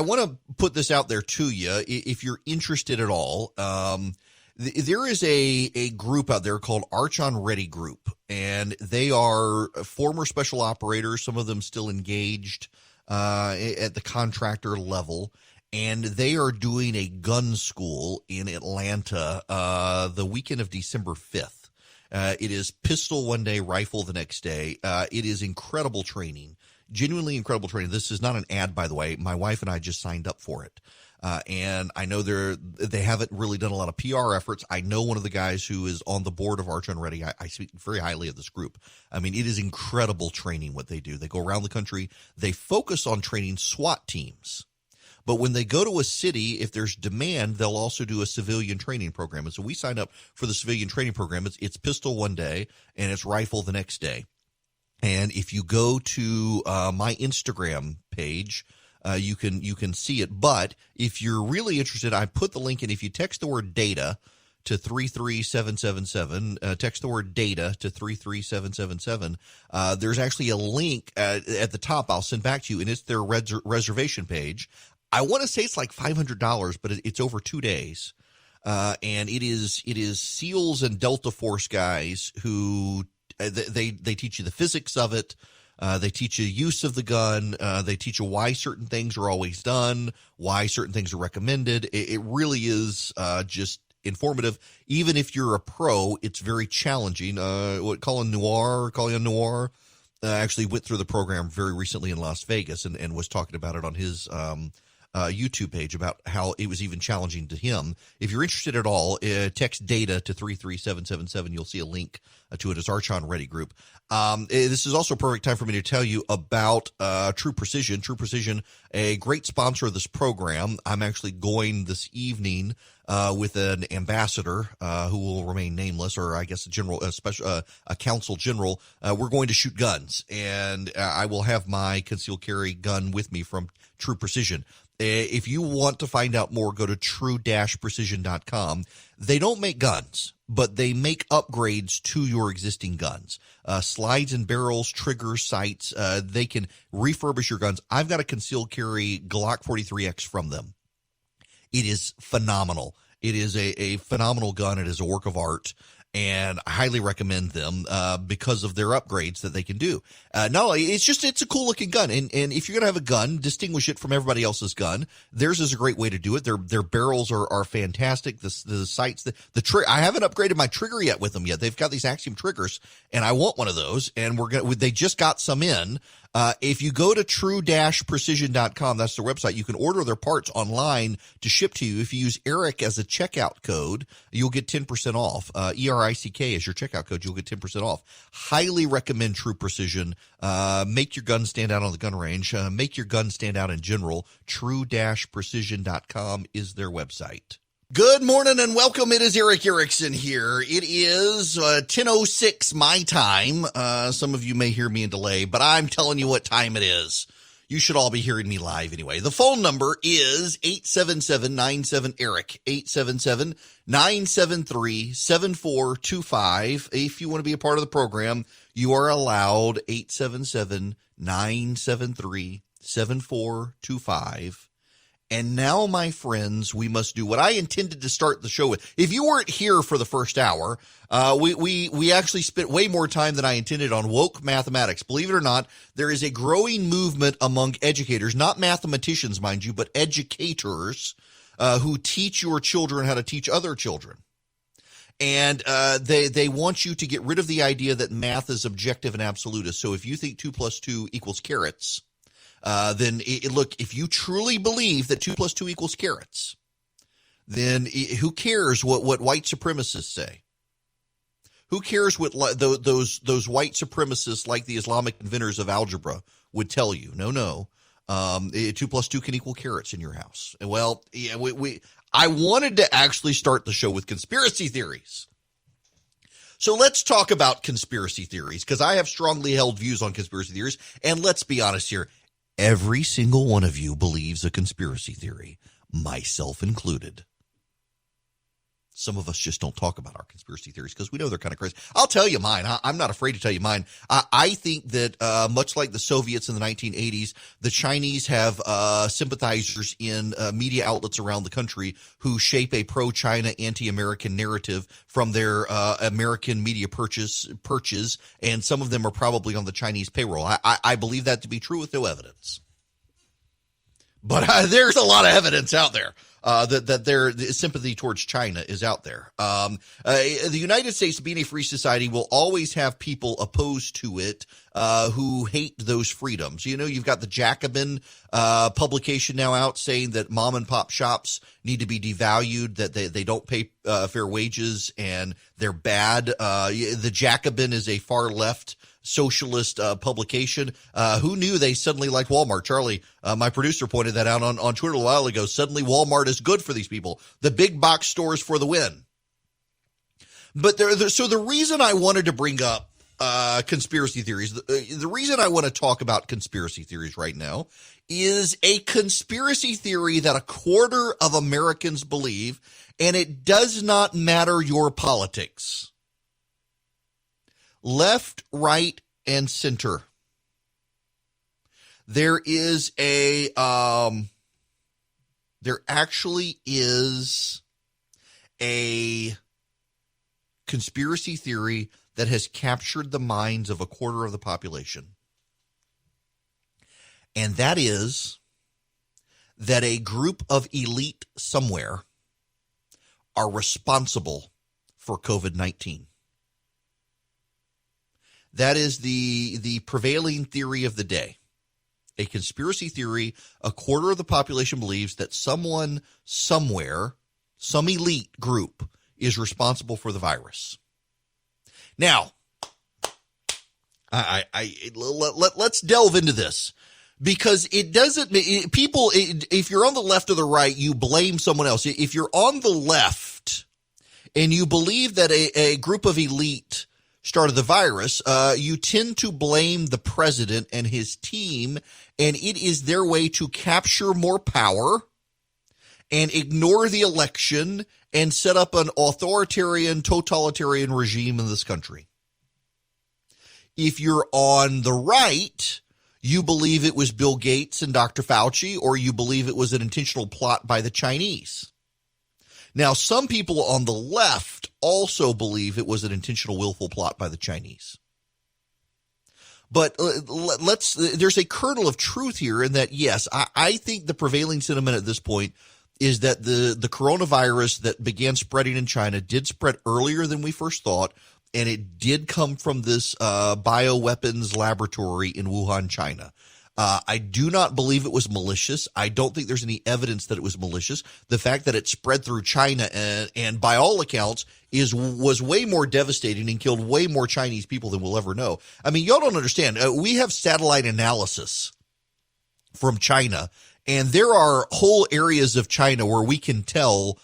want to put this out there to you if you're interested at all. There is a group out there called Arch on Ready Group, and they are former special operators, some of them still engaged at the contractor level, and they are doing a gun school in Atlanta the weekend of December 5th. It is pistol one day, rifle the next day. It is incredible training, genuinely incredible training. This is not an ad, by the way. My wife and I just signed up for it. And I know they haven't really done a lot of PR efforts. I know one of the guys who is on the board of Arch on Ready. I speak very highly of this group. I mean, it is incredible training what they do. They go around the country. They focus on training SWAT teams. But when they go to a city, if there's demand, they'll also do a civilian training program. And so we signed up for the civilian training program. It's pistol one day and it's rifle the next day. And if you go to my Instagram page, you can see it. But if you're really interested, I put the link in. If you text the word data to 33777, text the word data to 33777, there's actually a link at the top I'll send back to you, and it's their reservation page. I want to say it's like $500, but it's over 2 days. And it is SEALs and Delta Force guys who they teach you the physics of it. They teach you use of the gun. They teach you why certain things are always done, why certain things are recommended. It really is just informative. Even if you're a pro, it's very challenging. Colin Noir actually went through the program very recently in Las Vegas and was talking about it on his YouTube page about how it was even challenging to him. If you're interested at all, text data to 33777. You'll see a link to it as Archon Ready Group. This is also a perfect time for me to tell you about True Precision. True Precision, a great sponsor of this program. I'm actually going this evening with an ambassador who will remain nameless, or I guess a counsel general. We're going to shoot guns, and I will have my concealed carry gun with me from True Precision. If you want to find out more, go to true-precision.com. They don't make guns, but they make upgrades to your existing guns. Slides and barrels, triggers, sights. They can refurbish your guns. I've got a concealed carry Glock 43X from them. It is phenomenal. It is a phenomenal gun. It is a work of art. And I highly recommend them because of their upgrades that they can do. No, it's a cool looking gun. And if you're going to have a gun, distinguish it from everybody else's gun. Theirs is a great way to do it. Their barrels are fantastic. The sights, I haven't upgraded my trigger yet with them yet. They've got these Axiom triggers, and I want one of those. And they just got some in. If you go to true-precision.com, that's their website, you can order their parts online to ship to you. If you use ERIC as a checkout code, you'll get 10% off. ERICK as your checkout code, you'll get 10% off. Highly recommend True Precision. Make your gun stand out on the gun range. Make your gun stand out in general. True-precision.com is their website. Good morning and welcome. It is Eric Erickson here. It is 10:06 my time. Some of you may hear me in delay, but I'm telling you what time it is. You should all be hearing me live anyway. The phone number is 877-97-ERIC, 877-973-7425. If you want to be a part of the program, you are allowed 877-973-7425. And now, my friends, we must do what I intended to start the show with. If you weren't here for the first hour, we actually spent way more time than I intended on woke mathematics. Believe it or not, there is a growing movement among educators, not mathematicians, mind you, but educators who teach your children how to teach other children. And they want you to get rid of the idea that math is objective and absolutist. So if you think 2 + 2 = carrots, then look, if you truly believe that 2 + 2 = carrots, then who cares what white supremacists say? Who cares what those white supremacists like the Islamic inventors of algebra would tell you? No. 2 + 2 can equal carrots in your house. Well, yeah, I wanted to actually start the show with conspiracy theories. So let's talk about conspiracy theories, because I have strongly held views on conspiracy theories. And let's be honest here. Every single one of you believes a conspiracy theory, myself included. Some of us just don't talk about our conspiracy theories because we know they're kind of crazy. I'll tell you mine. I'm not afraid to tell you mine. I think that much like the Soviets in the 1980s, the Chinese have sympathizers in media outlets around the country who shape a pro-China, anti-American narrative from their American media purchase, and some of them are probably on the Chinese payroll. I believe that to be true with no evidence. But there's a lot of evidence out there. That their sympathy towards China is out there. The United States, being a free society, will always have people opposed to it who hate those freedoms. You know, you've got the Jacobin publication now out saying that mom and pop shops need to be devalued, that they don't pay fair wages, and they're bad. The Jacobin is a far left socialist publication. Who knew they suddenly like Walmart? Charlie, my producer, pointed that out on Twitter a while ago. Suddenly Walmart is good for these people. The big box stores for the win. But so the reason I wanted to bring up conspiracy theories, the reason I want to talk about conspiracy theories right now is a conspiracy theory that a quarter of Americans believe, and it does not matter your politics. Left, right, and center. There actually is a conspiracy theory that has captured the minds of a quarter of the population. And that is that a group of elite somewhere are responsible for COVID-19. That is the prevailing theory of the day. a conspiracy theory. A quarter of the population believes that someone somewhere, some elite group, is responsible for the virus. Now, let's delve into this, because it doesn't, people, if you're on the left or the right, you blame someone else. If you're on the left and you believe that a group of elite started the virus, you tend to blame the president and his team, and it is their way to capture more power and ignore the election and set up an authoritarian, totalitarian regime in this country. If you're on the right, you believe it was Bill Gates and Dr. Fauci, or you believe it was an intentional plot by the Chinese. Now, some people on the left also believe it was an intentional, willful plot by the Chinese. But there's a kernel of truth here in that, yes, I think the prevailing sentiment at this point is that the coronavirus that began spreading in China did spread earlier than we first thought, and it did come from this bioweapons laboratory in Wuhan, China. I do not believe it was malicious. I don't think there's any evidence that it was malicious. The fact that it spread through China and by all accounts was way more devastating and killed way more Chinese people than we'll ever know. I mean, y'all don't understand. We have satellite analysis from China, and there are whole areas of China where we can tell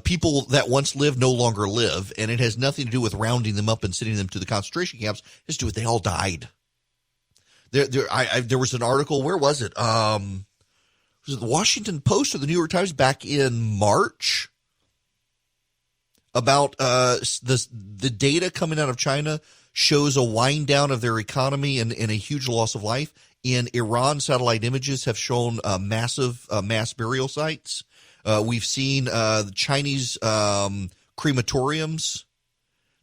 people that once lived no longer live, and it has nothing to do with rounding them up and sending them to the concentration camps. It has to do with they all died. There was an article. Where was it? Was it the Washington Post or the New York Times back in March about the data coming out of China shows a wind down of their economy and a huge loss of life. In Iran, satellite images have shown massive mass burial sites. We've seen the Chinese crematoriums.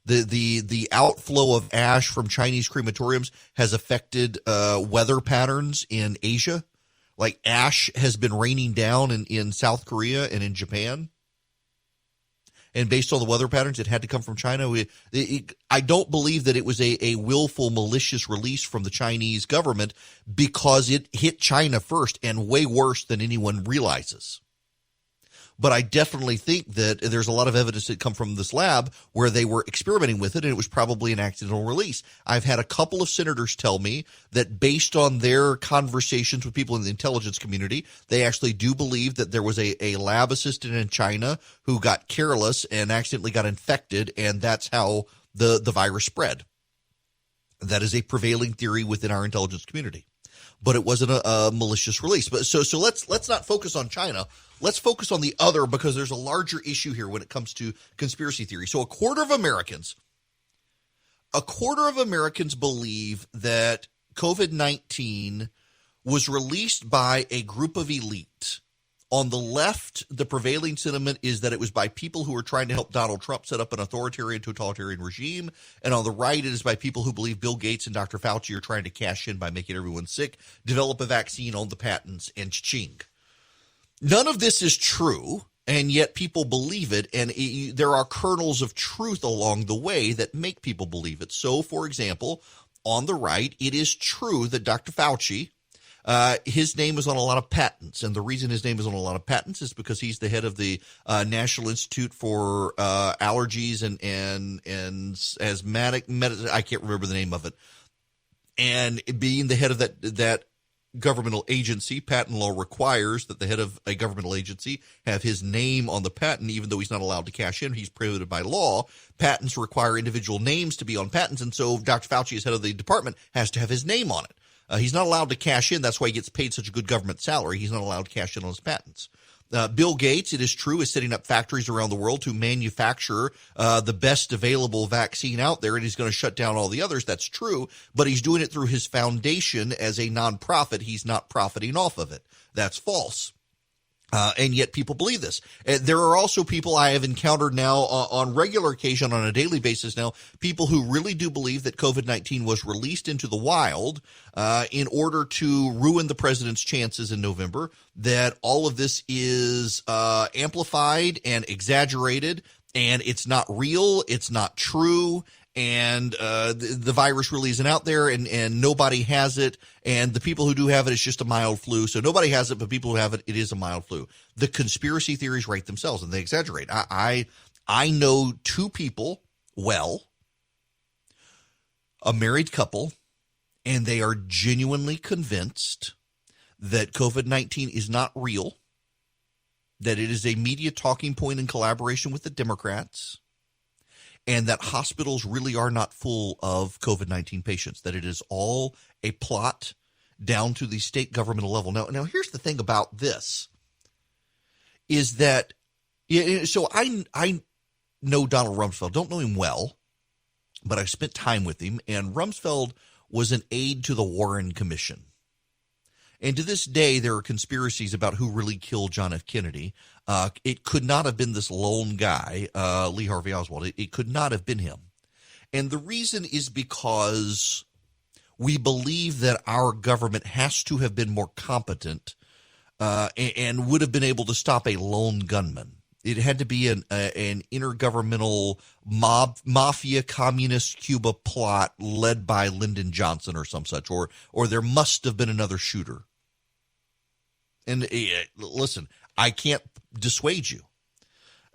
The outflow of ash from Chinese crematoriums has affected weather patterns in Asia. Like ash has been raining down in South Korea and in Japan. And based on the weather patterns, it had to come from China. I don't believe that it was a willful, malicious release from the Chinese government, because it hit China first and way worse than anyone realizes. But I definitely think that there's a lot of evidence that come from this lab where they were experimenting with it, and it was probably an accidental release. I've had a couple of senators tell me that based on their conversations with people in the intelligence community, they actually do believe that there was a lab assistant in China who got careless and accidentally got infected, and that's how the virus spread. That is a prevailing theory within our intelligence community. But it wasn't a malicious release. But so let's not focus on China. Let's focus on the other, because there's a larger issue here when it comes to conspiracy theory. So a quarter of Americans believe that COVID-19 was released by a group of elite. On the left, the prevailing sentiment is that it was by people who are trying to help Donald Trump set up an authoritarian, totalitarian regime. And on the right, it is by people who believe Bill Gates and Dr. Fauci are trying to cash in by making everyone sick, develop a vaccine, own the patents, and cha-ching. None of this is true, and yet people believe it, and there are kernels of truth along the way that make people believe it. So, for example, on the right, it is true that Dr. Fauci, his name is on a lot of patents, and the reason his name is on a lot of patents is because he's the head of the National Institute for Allergies and Asthmatic Medicine. I can't remember the name of it. And being the head of that governmental agency, patent law requires that the head of a governmental agency have his name on the patent, even though he's not allowed to cash in. He's prohibited by law. Patents require individual names to be on patents, and so Dr. Fauci, as head of the department, has to have his name on it. He's not allowed to cash in. That's why he gets paid such a good government salary. He's not allowed to cash in on his patents. Bill Gates, it is true, is setting up factories around the world to manufacture the best available vaccine out there, and he's going to shut down all the others. That's true, but he's doing it through his foundation as a nonprofit. He's not profiting off of it. That's false. And yet people believe this. There are also people I have encountered now on regular occasion, on a daily basis now, people who really do believe that COVID-19 was released into the wild in order to ruin the president's chances in November, that all of this is amplified and exaggerated, and it's not real, it's not true, and the virus really isn't out there, and nobody has it, and the people who do have it, it's just a mild flu. So nobody has it, but people who have it, it is a mild flu. The conspiracy theories write themselves, and they exaggerate. I know two people well, a married couple, and they are genuinely convinced that COVID-19 is not real, that it is a media talking point in collaboration with the Democrats, and that hospitals really are not full of COVID-19 patients, that it is all a plot down to the state governmental level. Now here's the thing about this, is that, so I know Donald Rumsfeld, don't know him well, but I spent time with him, and Rumsfeld was an aide to the Warren Commission. And to this day, there are conspiracies about who really killed John F. Kennedy. It could not have been this lone guy, Lee Harvey Oswald. It could not have been him. And the reason is because we believe that our government has to have been more competent and would have been able to stop a lone gunman. It had to be an intergovernmental mafia communist Cuba plot led by Lyndon Johnson or some such, or there must have been another shooter. And listen, I can't dissuade you.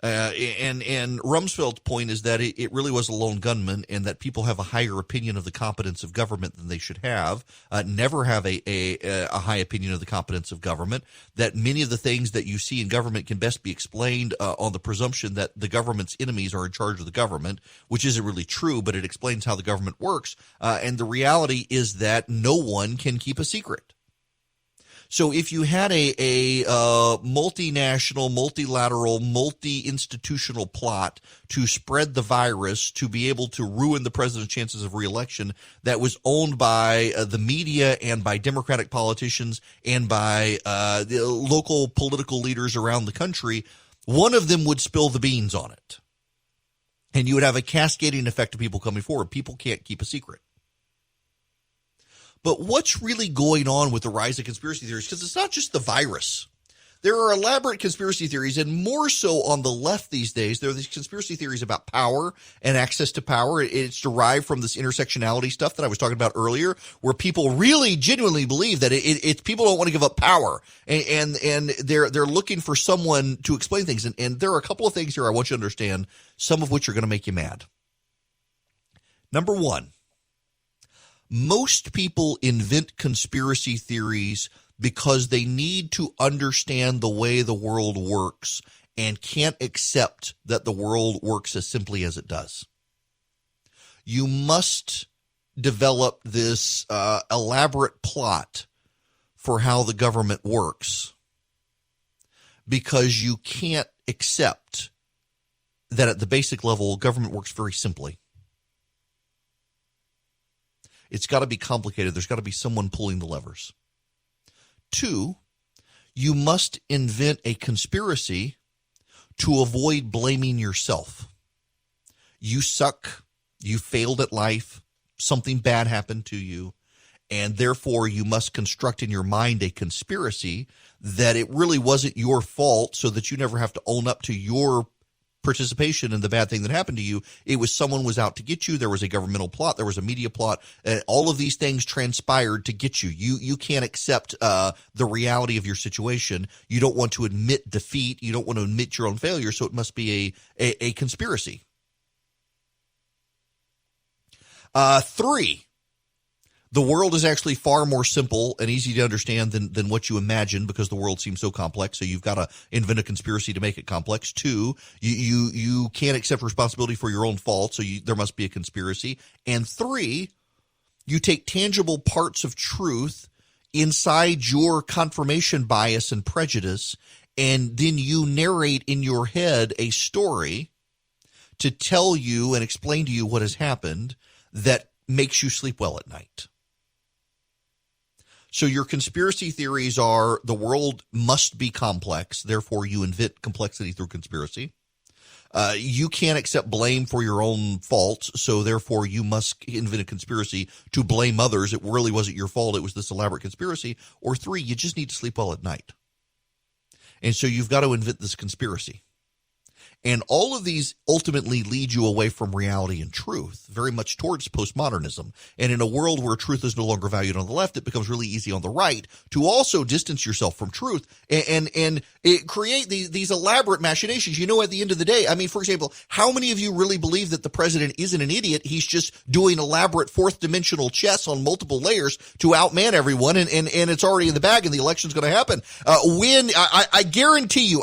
And Rumsfeld's point is that it really was a lone gunman, and that people have a higher opinion of the competence of government than they should have, never have a high opinion of the competence of government, that many of the things that you see in government can best be explained on the presumption that the government's enemies are in charge of the government, which isn't really true, but it explains how the government works. And the reality is that no one can keep a secret. So if you had a multinational, multilateral, multi-institutional plot to spread the virus to be able to ruin the president's chances of reelection that was owned by the media and by Democratic politicians and by the local political leaders around the country, one of them would spill the beans on it. And you would have a cascading effect of people coming forward. People can't keep a secret. But what's really going on with the rise of conspiracy theories? Because it's not just the virus. There are elaborate conspiracy theories, and more so on the left these days. There are these conspiracy theories about power and access to power. It's derived from this intersectionality stuff that I was talking about earlier, where people really genuinely believe that it's people don't want to give up power, and they're looking for someone to explain things. And there are a couple of things here I want you to understand, some of which are going to make you mad. Number one, most people invent conspiracy theories because they need to understand the way the world works and can't accept that the world works as simply as it does. You must develop this elaborate plot for how the government works because you can't accept that at the basic level, government works very simply. It's got to be complicated. There's got to be someone pulling the levers. Two, you must invent a conspiracy to avoid blaming yourself. You suck. You failed at life. Something bad happened to you. And therefore, you must construct in your mind a conspiracy that it really wasn't your fault so that you never have to own up to your participation in the bad thing that happened to you. It was someone was out to get you. There was a governmental plot. There was a media plot. All of these things transpired to get you. You can't accept the reality of your situation. You don't want to admit defeat. You don't want to admit your own failure. So it must be a conspiracy. Three, the world is actually far more simple and easy to understand than what you imagine because the world seems so complex. So you've got to invent a conspiracy to make it complex. Two, you can't accept responsibility for your own fault, so there must be a conspiracy. And three, you take tangible parts of truth inside your confirmation bias and prejudice, and then you narrate in your head a story to tell you and explain to you what has happened that makes you sleep well at night. So your conspiracy theories are the world must be complex, therefore you invent complexity through conspiracy. You can't accept blame for your own faults, so therefore you must invent a conspiracy to blame others. It really wasn't your fault. It was this elaborate conspiracy. Or three, you just need to sleep well at night. And so you've got to invent this conspiracy. And all of these ultimately lead you away from reality and truth, very much towards postmodernism. And in a world where truth is no longer valued on the left, it becomes really easy on the right to also distance yourself from truth and it create these elaborate machinations. You know, at the end of the day, I mean, for example, how many of you really believe that the president isn't an idiot? He's just doing elaborate fourth dimensional chess on multiple layers to outman everyone, and it's already in the bag, and the election's going to happen. I guarantee you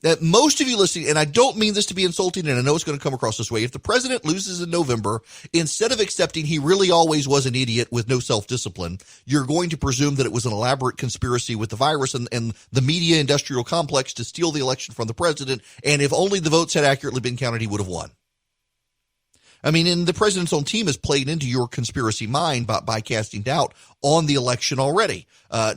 that most of you listening, and I don't mean this to be insulting, and I know it's going to come across this way, if the president loses in November, instead of accepting he really always was an idiot with no self-discipline, you're going to presume that it was an elaborate conspiracy with the virus and the media industrial complex to steal the election from the president, and if only the votes had accurately been counted, he would have won. I mean, and the president's own team has played into your conspiracy mind by casting doubt on the election already,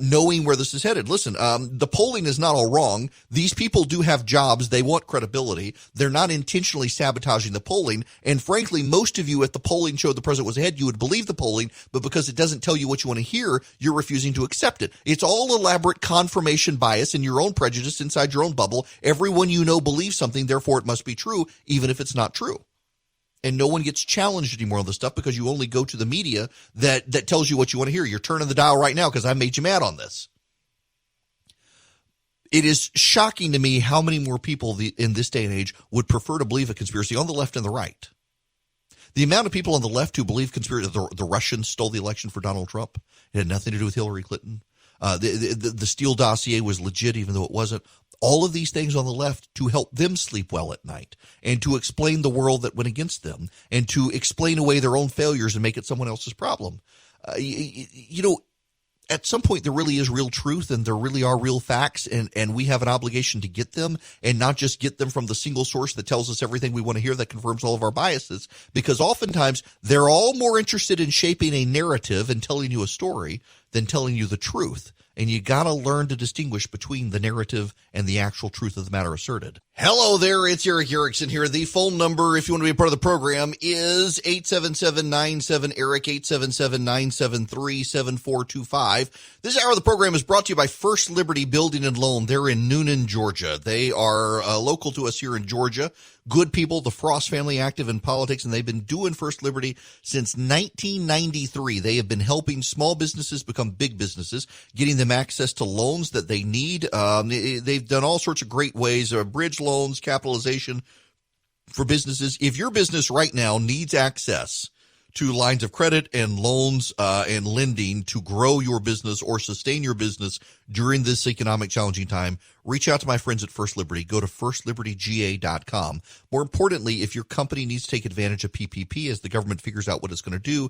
knowing where this is headed. Listen, the polling is not all wrong. These people do have jobs. They want credibility. They're not intentionally sabotaging the polling. And frankly, most of you at the polling showed the president was ahead. You would believe the polling, but because it doesn't tell you what you want to hear, you're refusing to accept it. It's all elaborate confirmation bias and your own prejudice inside your own bubble. Everyone you know believes something, therefore it must be true, even if it's not true. And no one gets challenged anymore on this stuff because you only go to the media that tells you what you want to hear. You're turning the dial right now because I made you mad on this. It is shocking to me how many more people in this day and age would prefer to believe a conspiracy on the left and the right. The amount of people on the left who believe conspiracy, the Russians stole the election for Donald Trump. It had nothing to do with Hillary Clinton. The Steele dossier was legit, even though it wasn't. All of these things on the left to help them sleep well at night and to explain the world that went against them and to explain away their own failures and make it someone else's problem. You know, at some point there really is real truth and there really are real facts, and we have an obligation to get them and not just get them from the single source that tells us everything we want to hear that confirms all of our biases, because oftentimes they're all more interested in shaping a narrative and telling you a story than telling you the truth. And you got to learn to distinguish between the narrative and the actual truth of the matter asserted. Hello there, it's Eric Erickson here. The phone number, if you want to be a part of the program, is 877-97-ERIC, 877-973-7425. This hour of the program is brought to you by First Liberty Building and Loan. They're in Noonan, Georgia. They are local to us here in Georgia. Good people, the Frost family, active in politics, and they've been doing First Liberty since 1993. They have been helping small businesses become big businesses, getting them access to loans that they need. They've done all sorts of great ways, bridge loans, capitalization for businesses. If your business right now needs access to lines of credit and loans and lending to grow your business or sustain your business during this economic challenging time, reach out to my friends at First Liberty. Go to firstlibertyga.com. More importantly, if your company needs to take advantage of PPP as the government figures out what it's going to do,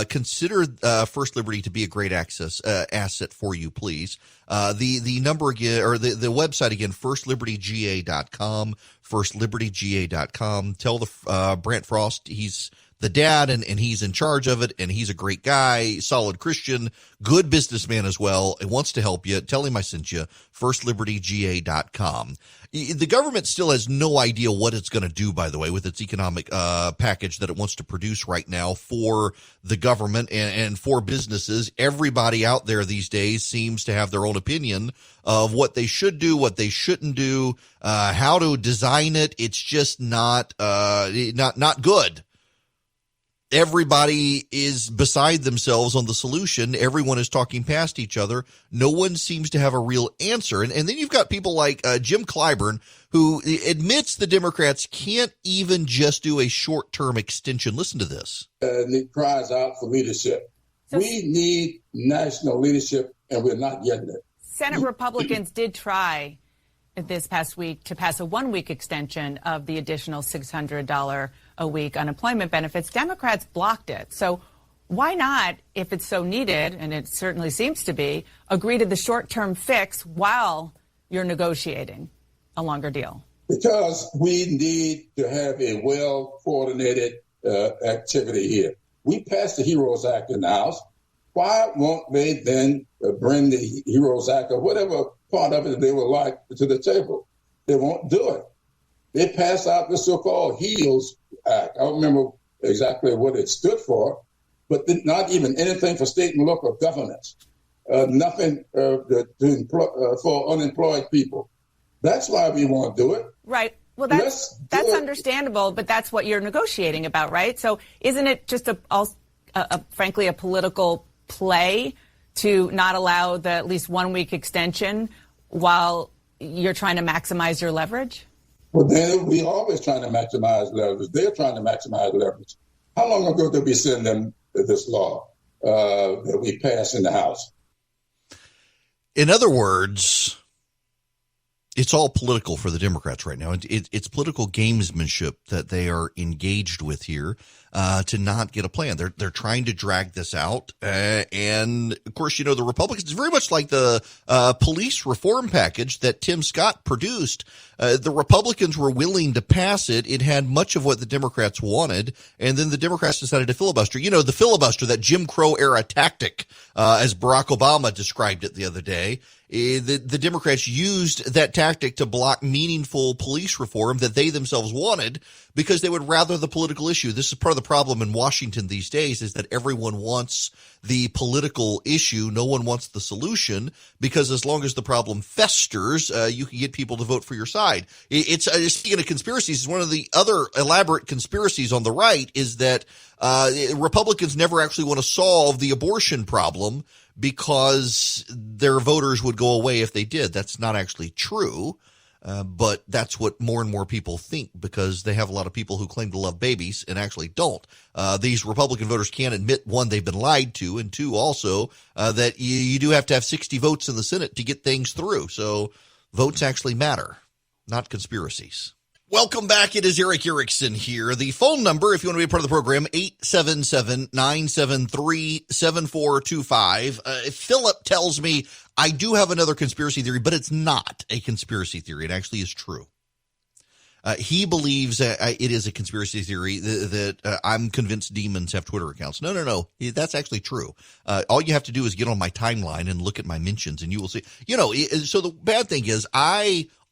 consider First Liberty to be a great asset for you, please. The number again, or the website again, firstlibertyga.com, firstlibertyga.com. Tell the Brant Frost he's the dad, and he's in charge of it, and he's a great guy, solid Christian, good businessman as well, and wants to help you. Tell him I sent you, firstlibertyga.com. The government still has no idea what it's going to do, by the way, with its economic package that it wants to produce right now for the government and for businesses. Everybody out there these days seems to have their own opinion of what they should do, what they shouldn't do, how to design it. It's just not good. Everybody is beside themselves on the solution. Everyone is talking past each other. No one seems to have a real answer. And then you've got people like Jim Clyburn, who admits the Democrats can't even just do a short-term extension. Listen to this. It cries out for leadership. We need national leadership, and we're not getting it. Senate Republicans did try this past week to pass a one-week extension of the additional $600 a week unemployment benefits. Democrats blocked it. So why not, if it's so needed, and it certainly seems to be, agree to the short-term fix while you're negotiating a longer deal? Because we need to have a well-coordinated activity here. We passed the HEROES Act in the House. Why won't they then bring the HEROES Act or whatever part of it they would like to the table? They won't do it. They passed out the so-called HEALS Act. I don't remember exactly what it stood for, but not even anything for state and local governments. Nothing for unemployed people. That's why we won't do it. Right. Well, that's understandable, but that's what you're negotiating about, right? So isn't it just frankly, a political play to not allow the at least 1 week extension while you're trying to maximize your leverage? Well, then we always trying to maximize leverage. They're trying to maximize leverage. How long ago did we send them this law that we passed in the House? In other words, it's all political for the Democrats right now. It's political gamesmanship that they are engaged with here to not get a plan. They're trying to drag this out. And, of course, the Republicans, very much like the police reform package that Tim Scott produced, the Republicans were willing to pass it. It had much of what the Democrats wanted, and then the Democrats decided to filibuster. The filibuster, that Jim Crow era tactic, as Barack Obama described it the other day. The Democrats used that tactic to block meaningful police reform that they themselves wanted because they would rather the political issue. This is part of the problem in Washington these days, is that everyone wants the political issue. No one wants the solution, because as long as the problem festers, you can get people to vote for your side. Speaking of conspiracies, one of the other elaborate conspiracies on the right is that Republicans never actually want to solve the abortion problem because their voters would go away if they did. That's not actually true, but that's what more and more people think, because they have a lot of people who claim to love babies and actually don't. These Republican voters can't admit, one, they've been lied to, and two, also that you do have to have 60 votes in the Senate to get things through. So votes actually matter, not conspiracies. Welcome back. It is Eric Erickson here. The phone number, if you want to be a part of the program, 877-973-7425. Philip tells me I do have another conspiracy theory, but it's not a conspiracy theory. It actually is true. He believes it is a conspiracy theory that I'm convinced demons have Twitter accounts. No. That's actually true. All you have to do is get on my timeline and look at my mentions, and you will see. So the bad thing is,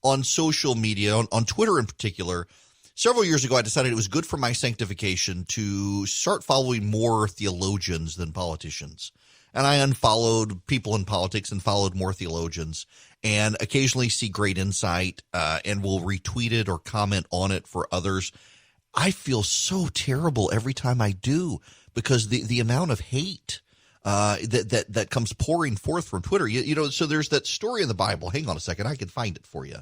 on social media, on Twitter in particular, several years ago, I decided it was good for my sanctification to start following more theologians than politicians. And I unfollowed people in politics and followed more theologians, and occasionally see great insight and will retweet it or comment on it for others. I feel so terrible every time I do, because the amount of hate that comes pouring forth from Twitter. So there's that story in the Bible. Hang on a second. I can find it for you.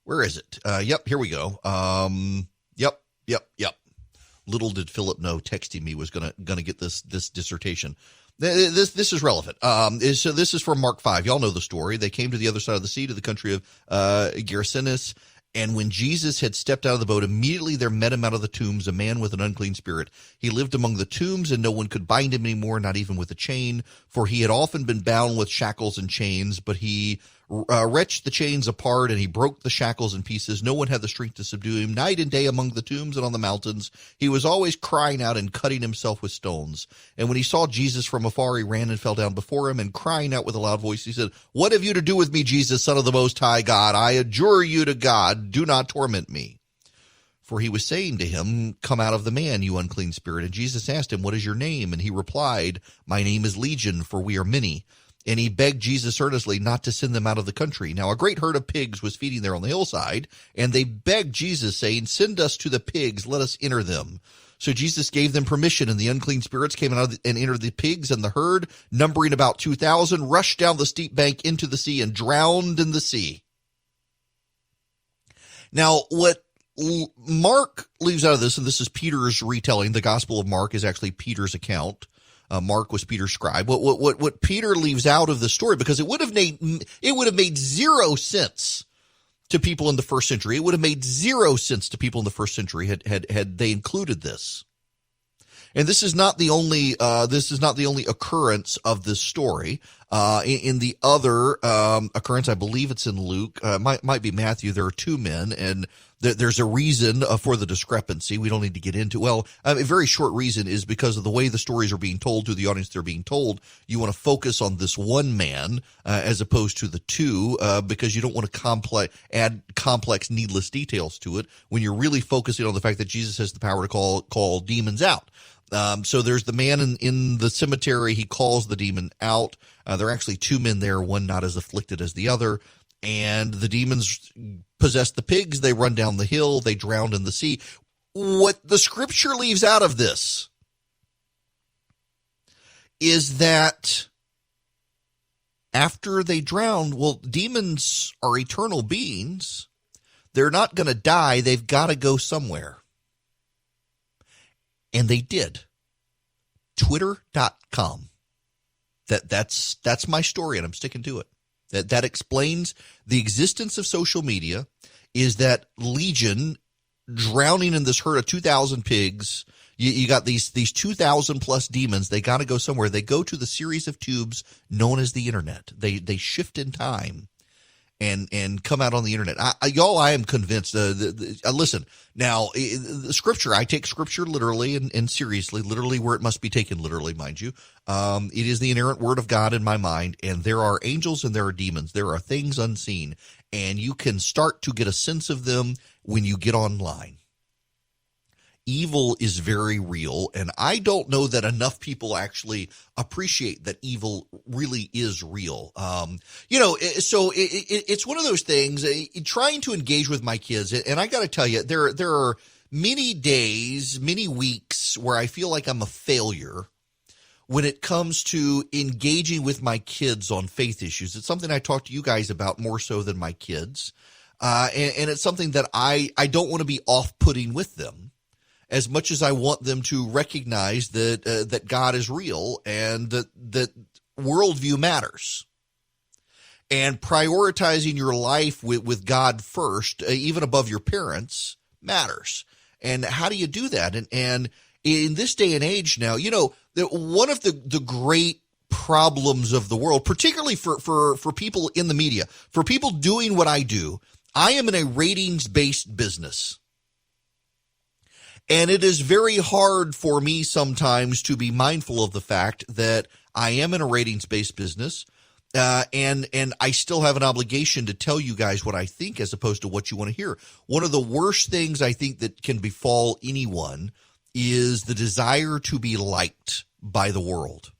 Where is it? Yep, here we go. Yep. Little did Philip know texting me was gonna get this dissertation. This is relevant. So this is from Mark 5. Y'all know the story. They came to the other side of the sea, to the country of Gerasenes. And when Jesus had stepped out of the boat, immediately there met him out of the tombs a man with an unclean spirit. He lived among the tombs, and no one could bind him anymore, not even with a chain, for he had often been bound with shackles and chains. But he wrenched the chains apart, and he broke the shackles in pieces. No one had the strength to subdue him. Night and day among the tombs and on the mountains, he was always crying out and cutting himself with stones. And when he saw Jesus from afar, he ran and fell down before him, and crying out with a loud voice, he said, "What have you to do with me, Jesus, Son of the Most High God? I adjure you to God, do not torment me." For he was saying to him, "Come out of the man, you unclean spirit." And Jesus asked him, "What is your name?" And he replied, "My name is Legion, for we are many." And he begged Jesus earnestly not to send them out of the country. Now a great herd of pigs was feeding there on the hillside, and they begged Jesus, saying, "Send us to the pigs, let us enter them." So Jesus gave them permission, and the unclean spirits came out and entered the pigs, and the herd, numbering about 2,000, rushed down the steep bank into the sea and drowned in the sea. Now, what Mark leaves out of this, and this is Peter's retelling, the Gospel of Mark is actually Peter's account. Mark was Peter's scribe. What Peter leaves out of the story, because it would have made 0 sense to people in the first century. It would have made 0 sense to people in the first century had they included this. And this is not the only occurrence of this story. In the other occurrence, I believe it's in Luke, might be Matthew. There are 2 men, and there's a reason for the discrepancy. We don't need to get into. Well, a very short reason is because of the way the stories are being told to the audience they're being told. You want to focus on this one man as opposed to the 2, because you don't want to add complex, needless details to it when you're really focusing on the fact that Jesus has the power to call demons out. So there's the man in the cemetery. He calls the demon out. There are actually 2 men there, one not as afflicted as the other. And the demons possess the pigs, they run down the hill, they drown in the sea. What the scripture leaves out of this is that after they drown, well, demons are eternal beings. They're not going to die. They've got to go somewhere. And they did. Twitter.com. That's my story, and I'm sticking to it. That explains the existence of social media, is that legion drowning in this herd of 2,000 pigs. You got these 2,000 plus demons. They got to go somewhere. They go to the series of tubes known as the internet. They shift in time and come out on the internet. I am convinced. Listen, now, the scripture, I take scripture literally and seriously, literally where it must be taken literally, mind you. It is the inerrant word of God in my mind, and there are angels and there are demons. There are things unseen, and you can start to get a sense of them when you get online. Evil is very real, and I don't know that enough people actually appreciate that evil really is real. So it's one of those things, trying to engage with my kids, and I got to tell you, there are many days, many weeks where I feel like I'm a failure when it comes to engaging with my kids on faith issues. It's something I talk to you guys about more so than my kids, and it's something that I don't want to be off-putting with them, as much as I want them to recognize that God is real and that worldview matters. And prioritizing your life with God first, even above your parents, matters. And how do you do that? And in this day and age now, one of the great problems of the world, particularly for people in the media, for people doing what I do, I am in a ratings-based business. And it is very hard for me sometimes to be mindful of the fact that I am in a ratings-based business, and I still have an obligation to tell you guys what I think as opposed to what you want to hear. One of the worst things I think that can befall anyone is the desire to be liked by the world.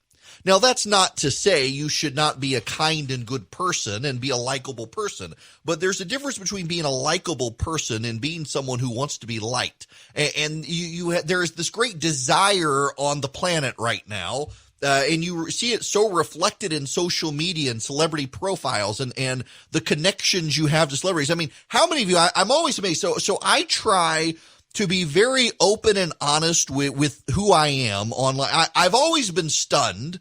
Now, that's not to say you should not be a kind and good person and be a likable person, but there's a difference between being a likable person and being someone who wants to be liked. And there's this great desire on the planet right now, and you see it so reflected in social media and celebrity profiles and the connections you have to celebrities. I mean, how many of you, I'm always amazed. So I try to be very open and honest with who I am online. I've always been stunned.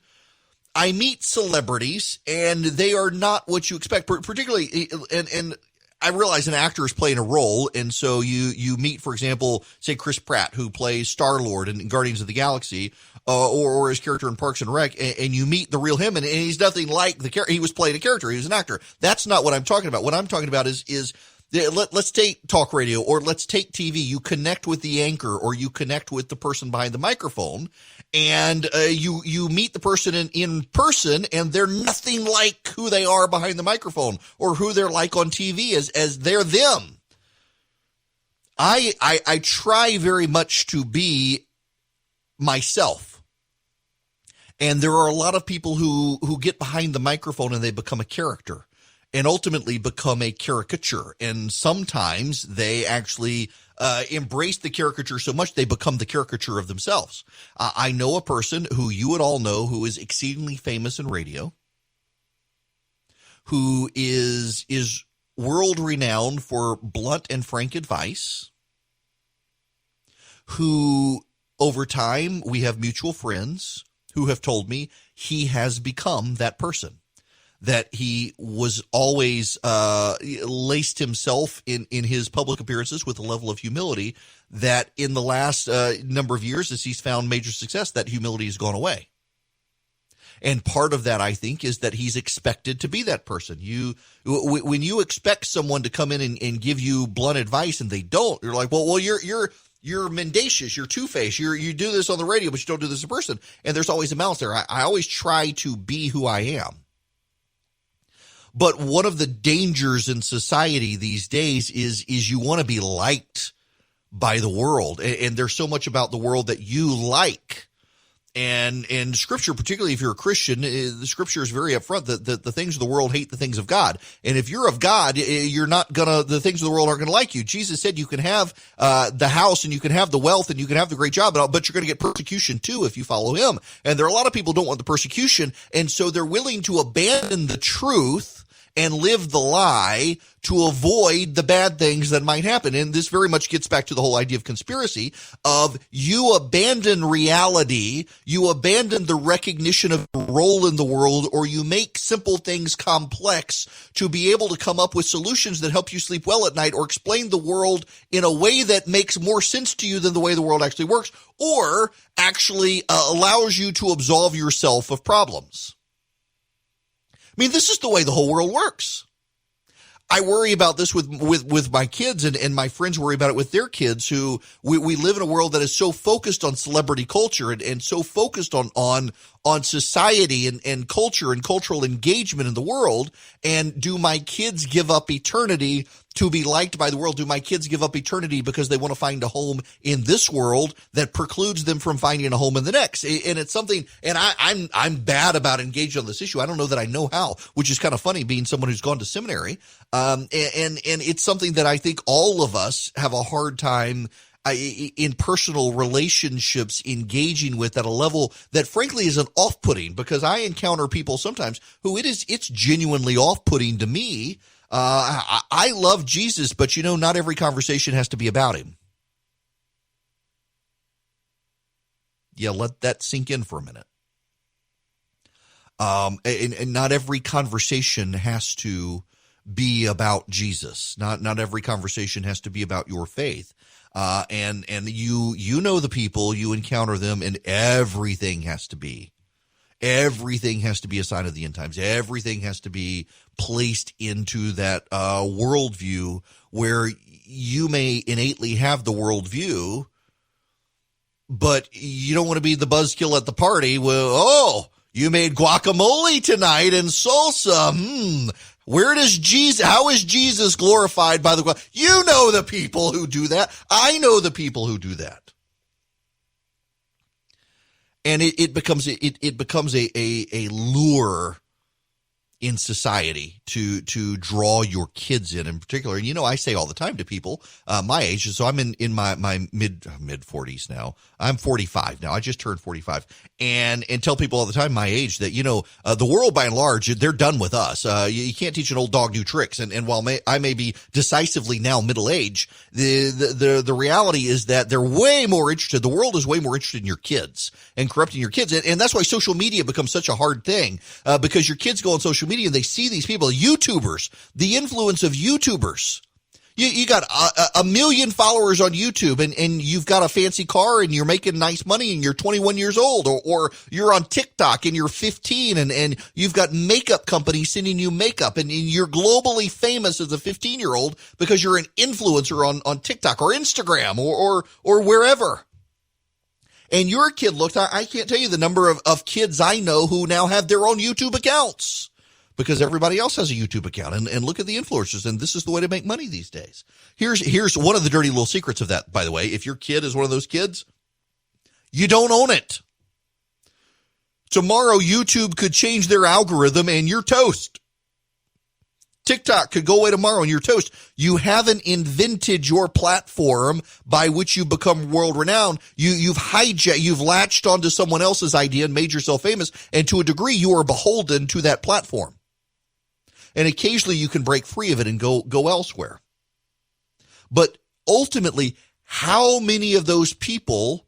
I meet celebrities, and they are not what you expect, particularly, and I realize an actor is playing a role, and so you meet, for example, say Chris Pratt, who plays Star-Lord in Guardians of the Galaxy, or his character in Parks and Rec, and you meet the real him, and he's nothing like the character. He was playing a character. He was an actor. That's not what I'm talking about. What I'm talking about is let's take talk radio, or let's take TV. You connect with the anchor, or you connect with the person behind the microphone, and you meet the person in person, and they're nothing like who they are behind the microphone or who they're like on TV as they're them. I try very much to be myself. And there are a lot of people who get behind the microphone and they become a character and ultimately become a caricature. And sometimes they actually embrace the caricature so much they become the caricature of themselves. I know a person who you would all know who is exceedingly famous in radio, who is world renowned for blunt and frank advice, who over time we have mutual friends who have told me he has become that person. That he was always laced himself in his public appearances with a level of humility that in the last number of years, as he's found major success, that humility has gone away. And part of that, I think, is that he's expected to be that person. When you expect someone to come in and give you blunt advice and they don't, you're like, well, you're mendacious, you're two-faced, you do this on the radio, but you don't do this in person. And there's always a balance there. I always try to be who I am. But one of the dangers in society these days is you want to be liked by the world. And there's so much about the world that you like. And Scripture, particularly if you're a Christian, the Scripture is very upfront that the things of the world hate the things of God. And if you're of God, the things of the world aren't gonna like you. Jesus said you can have the house and you can have the wealth and you can have the great job, but you're gonna get persecution too if you follow him. And there are a lot of people who don't want the persecution, and so they're willing to abandon the truth and live the lie to avoid the bad things that might happen. And this very much gets back to the whole idea of conspiracy, of you abandon reality, you abandon the recognition of your role in the world, or you make simple things complex to be able to come up with solutions that help you sleep well at night, or explain the world in a way that makes more sense to you than the way the world actually works, or actually allows you to absolve yourself of problems. I mean, this is the way the whole world works. I worry about this with my kids, and my friends worry about it with their kids, who we live in a world that is so focused on celebrity culture and so focused on society and culture and cultural engagement in the world. And do my kids give up eternity to be liked by the world? Do my kids give up eternity because they want to find a home in this world that precludes them from finding a home in the next? And it's something, and I'm bad about engaging on this issue. I don't know that I know how, which is kind of funny, being someone who's gone to seminary. And it's something that I think all of us have a hard time in personal relationships engaging with at a level that frankly is an off-putting, because I encounter people sometimes who it's genuinely off-putting to me. I love Jesus, but not every conversation has to be about him. Yeah, let that sink in for a minute. And not every conversation has to be about Jesus. Not every conversation has to be about your faith. And you know the people, you encounter them, and everything has to be a sign of the end times. Everything has to be placed into that worldview, where you may innately have the worldview, but you don't want to be the buzzkill at the party. Well, you made guacamole tonight and salsa. How is Jesus glorified by the guacamole? You know the people who do that. I know the people who do that. And it becomes a lure in society to draw your kids in particular. And I say all the time to people my age, so I'm in my mid 40s now. I'm 45 now. I just turned 45, and tell people all the time my age that the world by and large, they're done with us. You can't teach an old dog new tricks. And while I may be decisively now middle age, the reality is that they're way more interested. The world is way more interested in your kids and corrupting your kids, and that's why social media becomes such a hard thing, because your kids go on social media and they see these people, YouTubers, the influence of YouTubers. You got a million followers on YouTube, and you've got a fancy car and you're making nice money and you're 21 years old, or you're on TikTok and you're 15 and you've got makeup companies sending you makeup, and you're globally famous as a 15-year-old because you're an influencer on TikTok or Instagram or wherever. And your kid looks, I can't tell you the number of kids I know who now have their own YouTube accounts, because everybody else has a YouTube account, and look at the influencers, and this is the way to make money these days. Here's one of the dirty little secrets of that, by the way. If your kid is one of those kids, you don't own it. Tomorrow, YouTube could change their algorithm and you're toast. TikTok could go away tomorrow and you're toast. You haven't invented your platform by which you become world renowned. You've latched onto someone else's idea and made yourself famous, and to a degree you are beholden to that platform. And occasionally you can break free of it and go elsewhere. But ultimately, how many of those people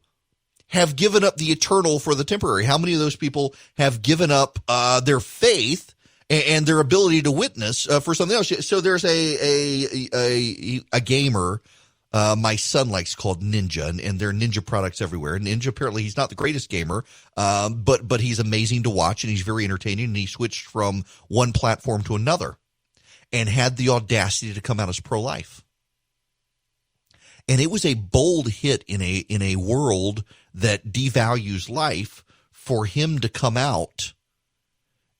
have given up the eternal for the temporary? How many of those people have given up their faith and their ability to witness for something else? So there's a gamer my son likes, called Ninja, and there are Ninja products everywhere. Ninja, apparently he's not the greatest gamer, but he's amazing to watch, and he's very entertaining, and he switched from one platform to another and had the audacity to come out as pro-life. And it was a bold hit in a world that devalues life for him to come out.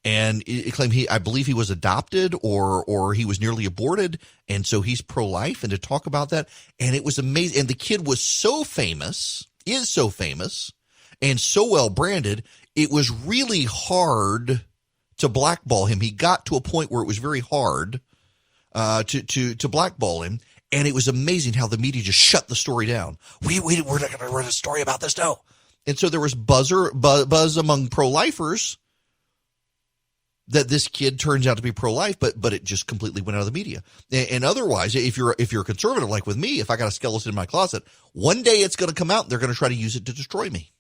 And it claimed I believe he was adopted or he was nearly aborted. And so he's pro-life, and to talk about that. And it was amazing. And the kid was so famous, is so famous. and so well branded, it was really hard to blackball him. He got to a point where it was very hard to blackball him. And it was amazing how the media just shut the story down. We're not going to run a story about this, no. And so there was buzz among pro-lifers that this kid turns out to be pro-life, but it just completely went out of the media. And otherwise, if you're a conservative like with me, if I got a skeleton in my closet, one day it's going to come out and they're going to try to use it to destroy me.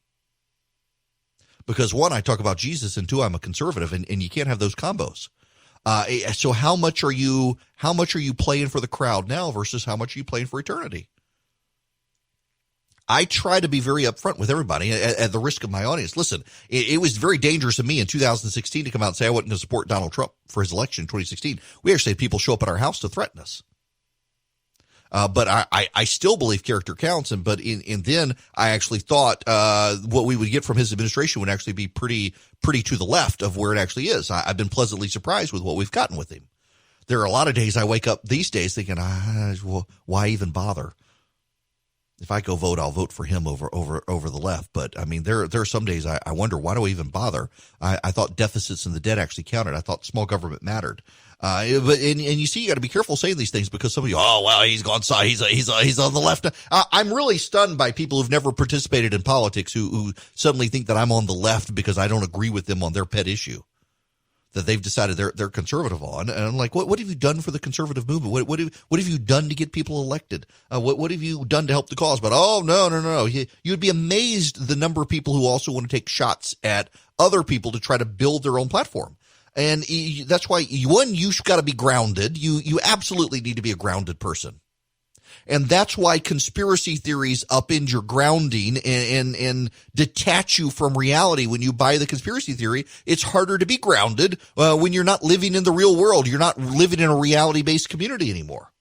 Because one, I talk about Jesus, and two, I'm a conservative, and you can't have those combos. So how much are you playing for the crowd now versus how much are you playing for eternity? I try to be very upfront with everybody at the risk of my audience. Listen, it was very dangerous of me in 2016 to come out and say I wasn't going to support Donald Trump for his election in 2016. We actually had people show up at our house to threaten us. But I still believe character counts. And then I actually thought, what we would get from his administration would actually be pretty to the left of where it actually is. I've been pleasantly surprised with what we've gotten with him. There are a lot of days I wake up these days thinking, well, why even bother? If I go vote, I'll vote for him over the left. But I mean, there are some days I wonder, why do I even bother? I thought deficits in the debt actually counted. I thought small government mattered. But you see, you got to be careful saying these things because some of you, oh well, he's gone side, he's on the left. I'm really stunned by people who've never participated in politics who suddenly think that I'm on the left because I don't agree with them on their pet issue that they've decided they're conservative on. And I'm like, what have you done for the conservative movement? What have you done to get people elected? What have you done to help the cause? But no. You'd be amazed the number of people who also want to take shots at other people to try to build their own platform. And that's why, one, you've got to be grounded. You absolutely need to be a grounded person. And that's why conspiracy theories upend your grounding and detach you from reality. When you buy the conspiracy theory, it's harder to be grounded when you're not living in the real world. You're not living in a reality-based community anymore.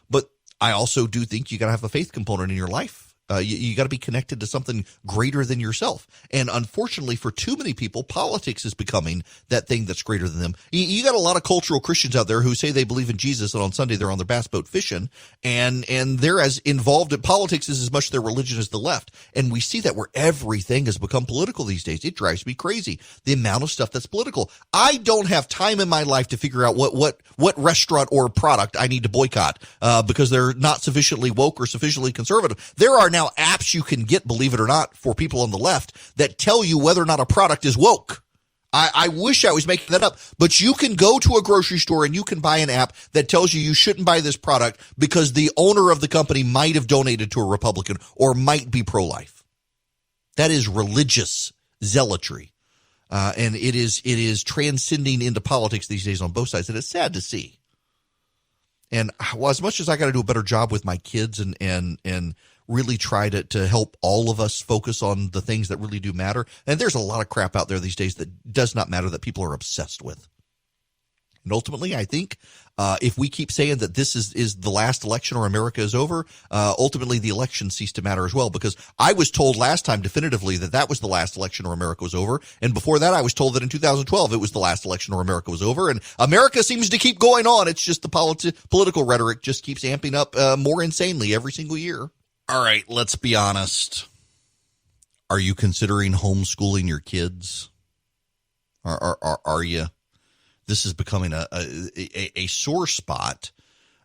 But I also do think you got to have a faith component in your life. You got to be connected to something greater than yourself. And unfortunately, for too many people, politics is becoming that thing that's greater than them. You got a lot of cultural Christians out there who say they believe in Jesus, and on Sunday they're on their bass boat fishing, and they're as involved in politics as much their religion as the left. And we see that where everything has become political these days. It drives me crazy, the amount of stuff that's political. I don't have time in my life to figure out what restaurant or product I need to boycott because they're not sufficiently woke or sufficiently conservative. There are now apps you can get, believe it or not, for people on the left that tell you whether or not a product is woke. I wish I was making that up, but you can go to a grocery store and you can buy an app that tells you shouldn't buy this product because the owner of the company might have donated to a Republican or might be pro-life. That is religious zealotry. And it is transcending into politics these days on both sides, and it's sad to see. And well, as much as I got to do a better job with my kids and really try to help all of us focus on the things that really do matter. And there's a lot of crap out there these days that does not matter, that people are obsessed with. And ultimately, I think if we keep saying that this is the last election or America is over, ultimately the election ceased to matter as well. Because I was told last time definitively that was the last election or America was over. And before that, I was told that in 2012 it was the last election or America was over. And America seems to keep going on. It's just the political rhetoric just keeps amping up more insanely every single year. All right, let's be honest. Are you considering homeschooling your kids? Are you? This is becoming a sore spot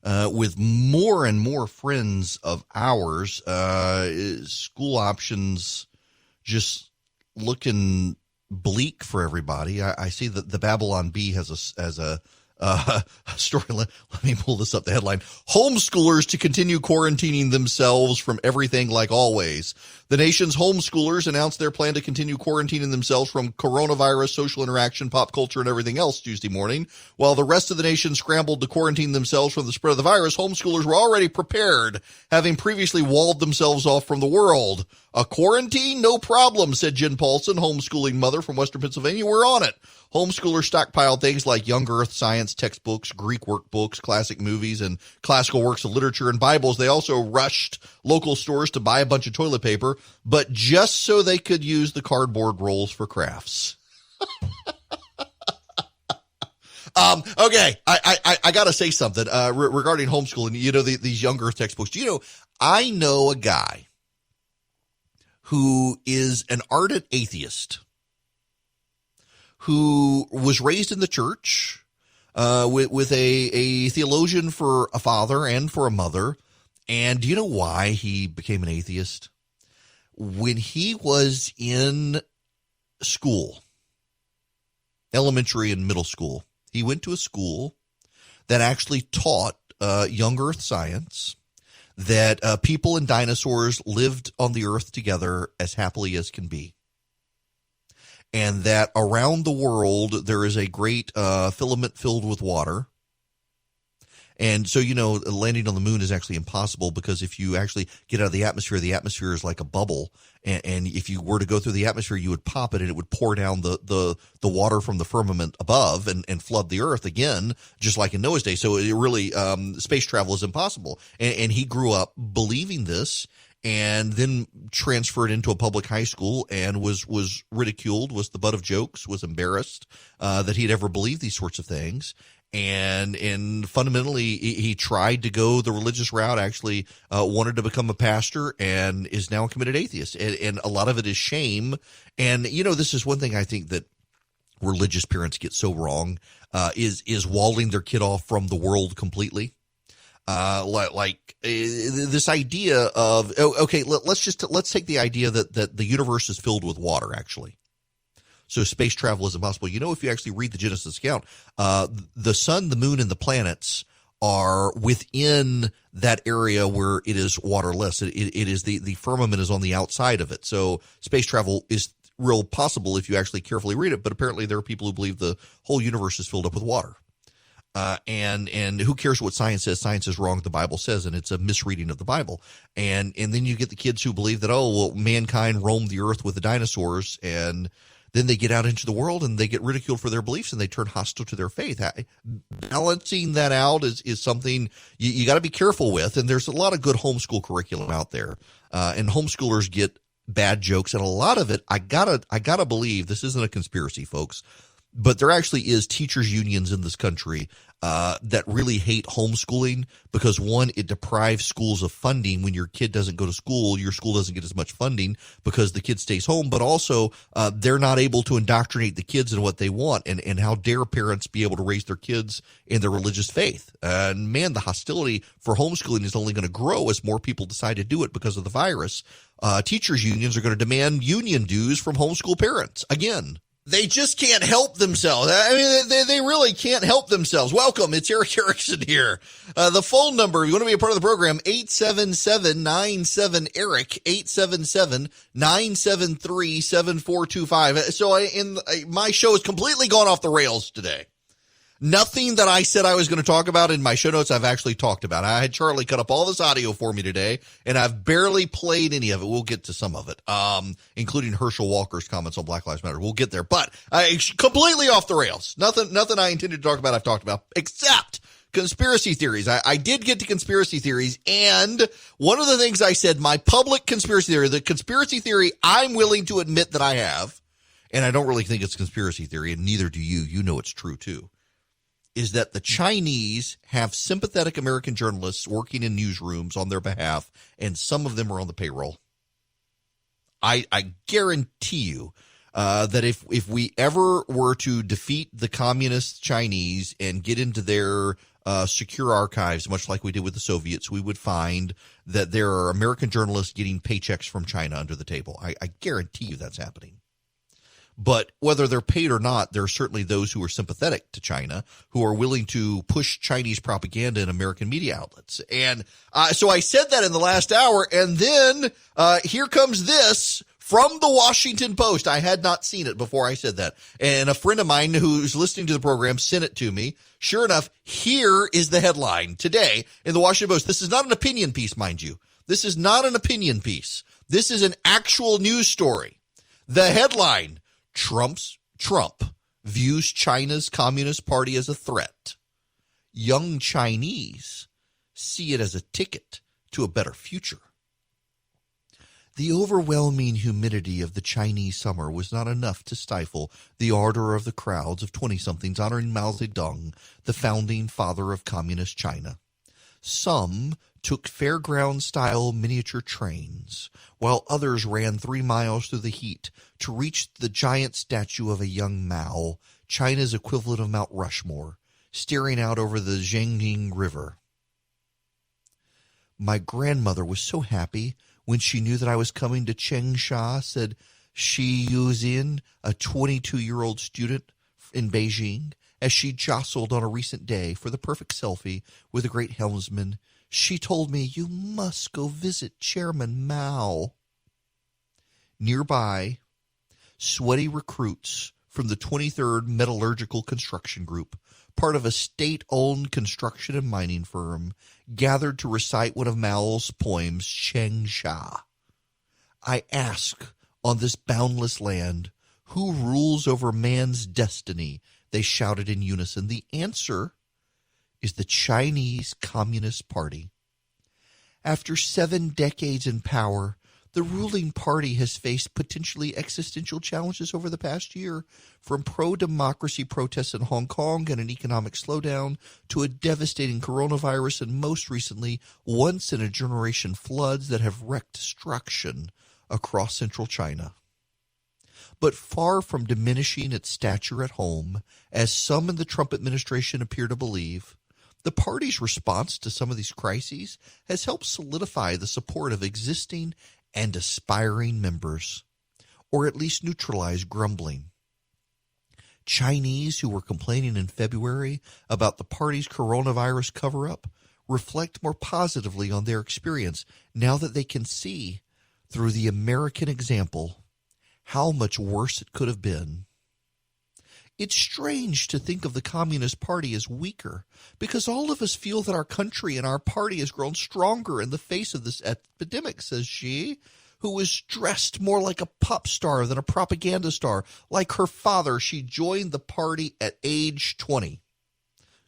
with more and more friends of ours. School options just looking bleak for everybody. I see that the Babylon Bee has a story. Let me pull this up. The headline: homeschoolers to continue quarantining themselves from everything like always. The nation's homeschoolers announced their plan to continue quarantining themselves from coronavirus, social interaction, pop culture, and everything else Tuesday morning. While the rest of the nation scrambled to quarantine themselves from the spread of the virus, homeschoolers were already prepared, having previously walled themselves off from the world. A quarantine? No problem, said Jen Paulson, homeschooling mother from Western Pennsylvania. We're on it. Homeschoolers stockpiled things like young earth science textbooks, Greek workbooks, classic movies, and classical works of literature and Bibles. They also rushed local stores to buy a bunch of toilet paper, but just so they could use the cardboard rolls for crafts. Okay, I got to say something regarding homeschooling. You know, these young earth textbooks. I know a guy who is an ardent atheist, who was raised in the church with a theologian for a father and for a mother. And do you know why he became an atheist? When he was in school, elementary and middle school, he went to a school that actually taught young earth science, that people and dinosaurs lived on the earth together as happily as can be, and that around the world there is a great filament filled with water. And so, landing on the moon is actually impossible, because if you actually get out of the atmosphere is like a bubble. And if you were to go through the atmosphere, you would pop it and it would pour down the water from the firmament above and flood the earth again, just like in Noah's day. So it really, space travel is impossible. And he grew up believing this, and then transferred into a public high school and was ridiculed, was the butt of jokes, was embarrassed that he'd ever believed these sorts of things. And fundamentally, he tried to go the religious route, actually wanted to become a pastor, and is now a committed atheist. And a lot of it is shame. And, this is one thing I think that religious parents get so wrong, is walling their kid off from the world completely. This idea of, let's take the idea that the universe is filled with water, actually. So space travel is impossible. If you actually read the Genesis account, the sun, the moon, and the planets are within that area where it is waterless. It is the firmament is on the outside of it. So space travel is real possible if you actually carefully read it. But apparently there are people who believe the whole universe is filled up with water. And who cares what science says? Science is wrong. The Bible says, and it's a misreading of the Bible. And then you get the kids who believe that, mankind roamed the earth with the dinosaurs, and then they get out into the world and they get ridiculed for their beliefs and they turn hostile to their faith. Balancing that out is something you got to be careful with. And there's a lot of good homeschool curriculum out there. And homeschoolers get bad jokes. And a lot of it, I gotta believe, this isn't a conspiracy, folks, but there actually is teachers unions in this country that really hate homeschooling because, one, it deprives schools of funding. When your kid doesn't go to school, your school doesn't get as much funding because the kid stays home. But also, they're not able to indoctrinate the kids in what they want. And how dare parents be able to raise their kids in their religious faith? And man, the hostility for homeschooling is only going to grow as more people decide to do it because of the virus. Teachers unions are going to demand union dues from homeschool parents again. They just can't help themselves. I mean, they really can't help themselves. Welcome. It's Eric Erickson here. The phone number, if you want to be a part of the program, 877-97-ERIC, 877-973-7425. So my show has completely gone off the rails today. Nothing that I said I was going to talk about in my show notes I've actually talked about. I had Charlie cut up all this audio for me today, and I've barely played any of it. We'll get to some of it, including Herschel Walker's comments on Black Lives Matter. We'll get there, but completely off the rails. Nothing I intended to talk about I've talked about, except conspiracy theories. I did get to conspiracy theories, and one of the things I said, my public conspiracy theory, the conspiracy theory I'm willing to admit that I have, and I don't really think it's conspiracy theory, and neither do you. You know it's true, too, is that the Chinese have sympathetic American journalists working in newsrooms on their behalf, and some of them are on the payroll. I guarantee you that if we ever were to defeat the communist Chinese and get into their secure archives, much like we did with the Soviets, we would find that there are American journalists getting paychecks from China under the table. I guarantee you that's happening. But whether they're paid or not, there are certainly those who are sympathetic to China who are willing to push Chinese propaganda in American media outlets. And so I said that in the last hour, and then here comes this from the Washington Post. I had not seen it before I said that. And a friend of mine who's listening to the program sent it to me. Sure enough, here is the headline today in the Washington Post. This is not an opinion piece, mind you. This is not an opinion piece. This is an actual news story. The headline: Trump views China's Communist Party as a threat. Young Chinese see it as a ticket to a better future. The overwhelming humidity of the Chinese summer was not enough to stifle the ardor of the crowds of 20-somethings honoring Mao Zedong, the founding father of Communist China. Some took fairground-style miniature trains, while others ran 3 miles through the heat to reach the giant statue of a young Mao, China's equivalent of Mount Rushmore, staring out over the Jiangning River. My grandmother was so happy when she knew that I was coming to Changsha, said Shi Yuzin, a 22-year-old student in Beijing, as she jostled on a recent day for the perfect selfie with the great helmsman. She told me, "You must go visit Chairman Mao." Nearby, sweaty recruits from the 23rd Metallurgical Construction Group, part of a state-owned construction and mining firm, gathered to recite one of Mao's poems, Changsha. I ask, on this boundless land, who rules over man's destiny? They shouted in unison. The answer is the Chinese Communist Party. After 7 decades in power, the ruling party has faced potentially existential challenges over the past year, from pro-democracy protests in Hong Kong and an economic slowdown to a devastating coronavirus and most recently, once-in-a-generation floods that have wreaked destruction across central China. But far from diminishing its stature at home, as some in the Trump administration appear to believe, the party's response to some of these crises has helped solidify the support of existing and aspiring members, or at least neutralize grumbling. Chinese who were complaining in February about the party's coronavirus cover-up reflect more positively on their experience now that they can see, through the American example, how much worse it could have been. It's strange to think of the Communist Party as weaker, because all of us feel that our country and our party has grown stronger in the face of this epidemic, says Xi, who was dressed more like a pop star than a propaganda star. Like her father, she joined the party at age 20.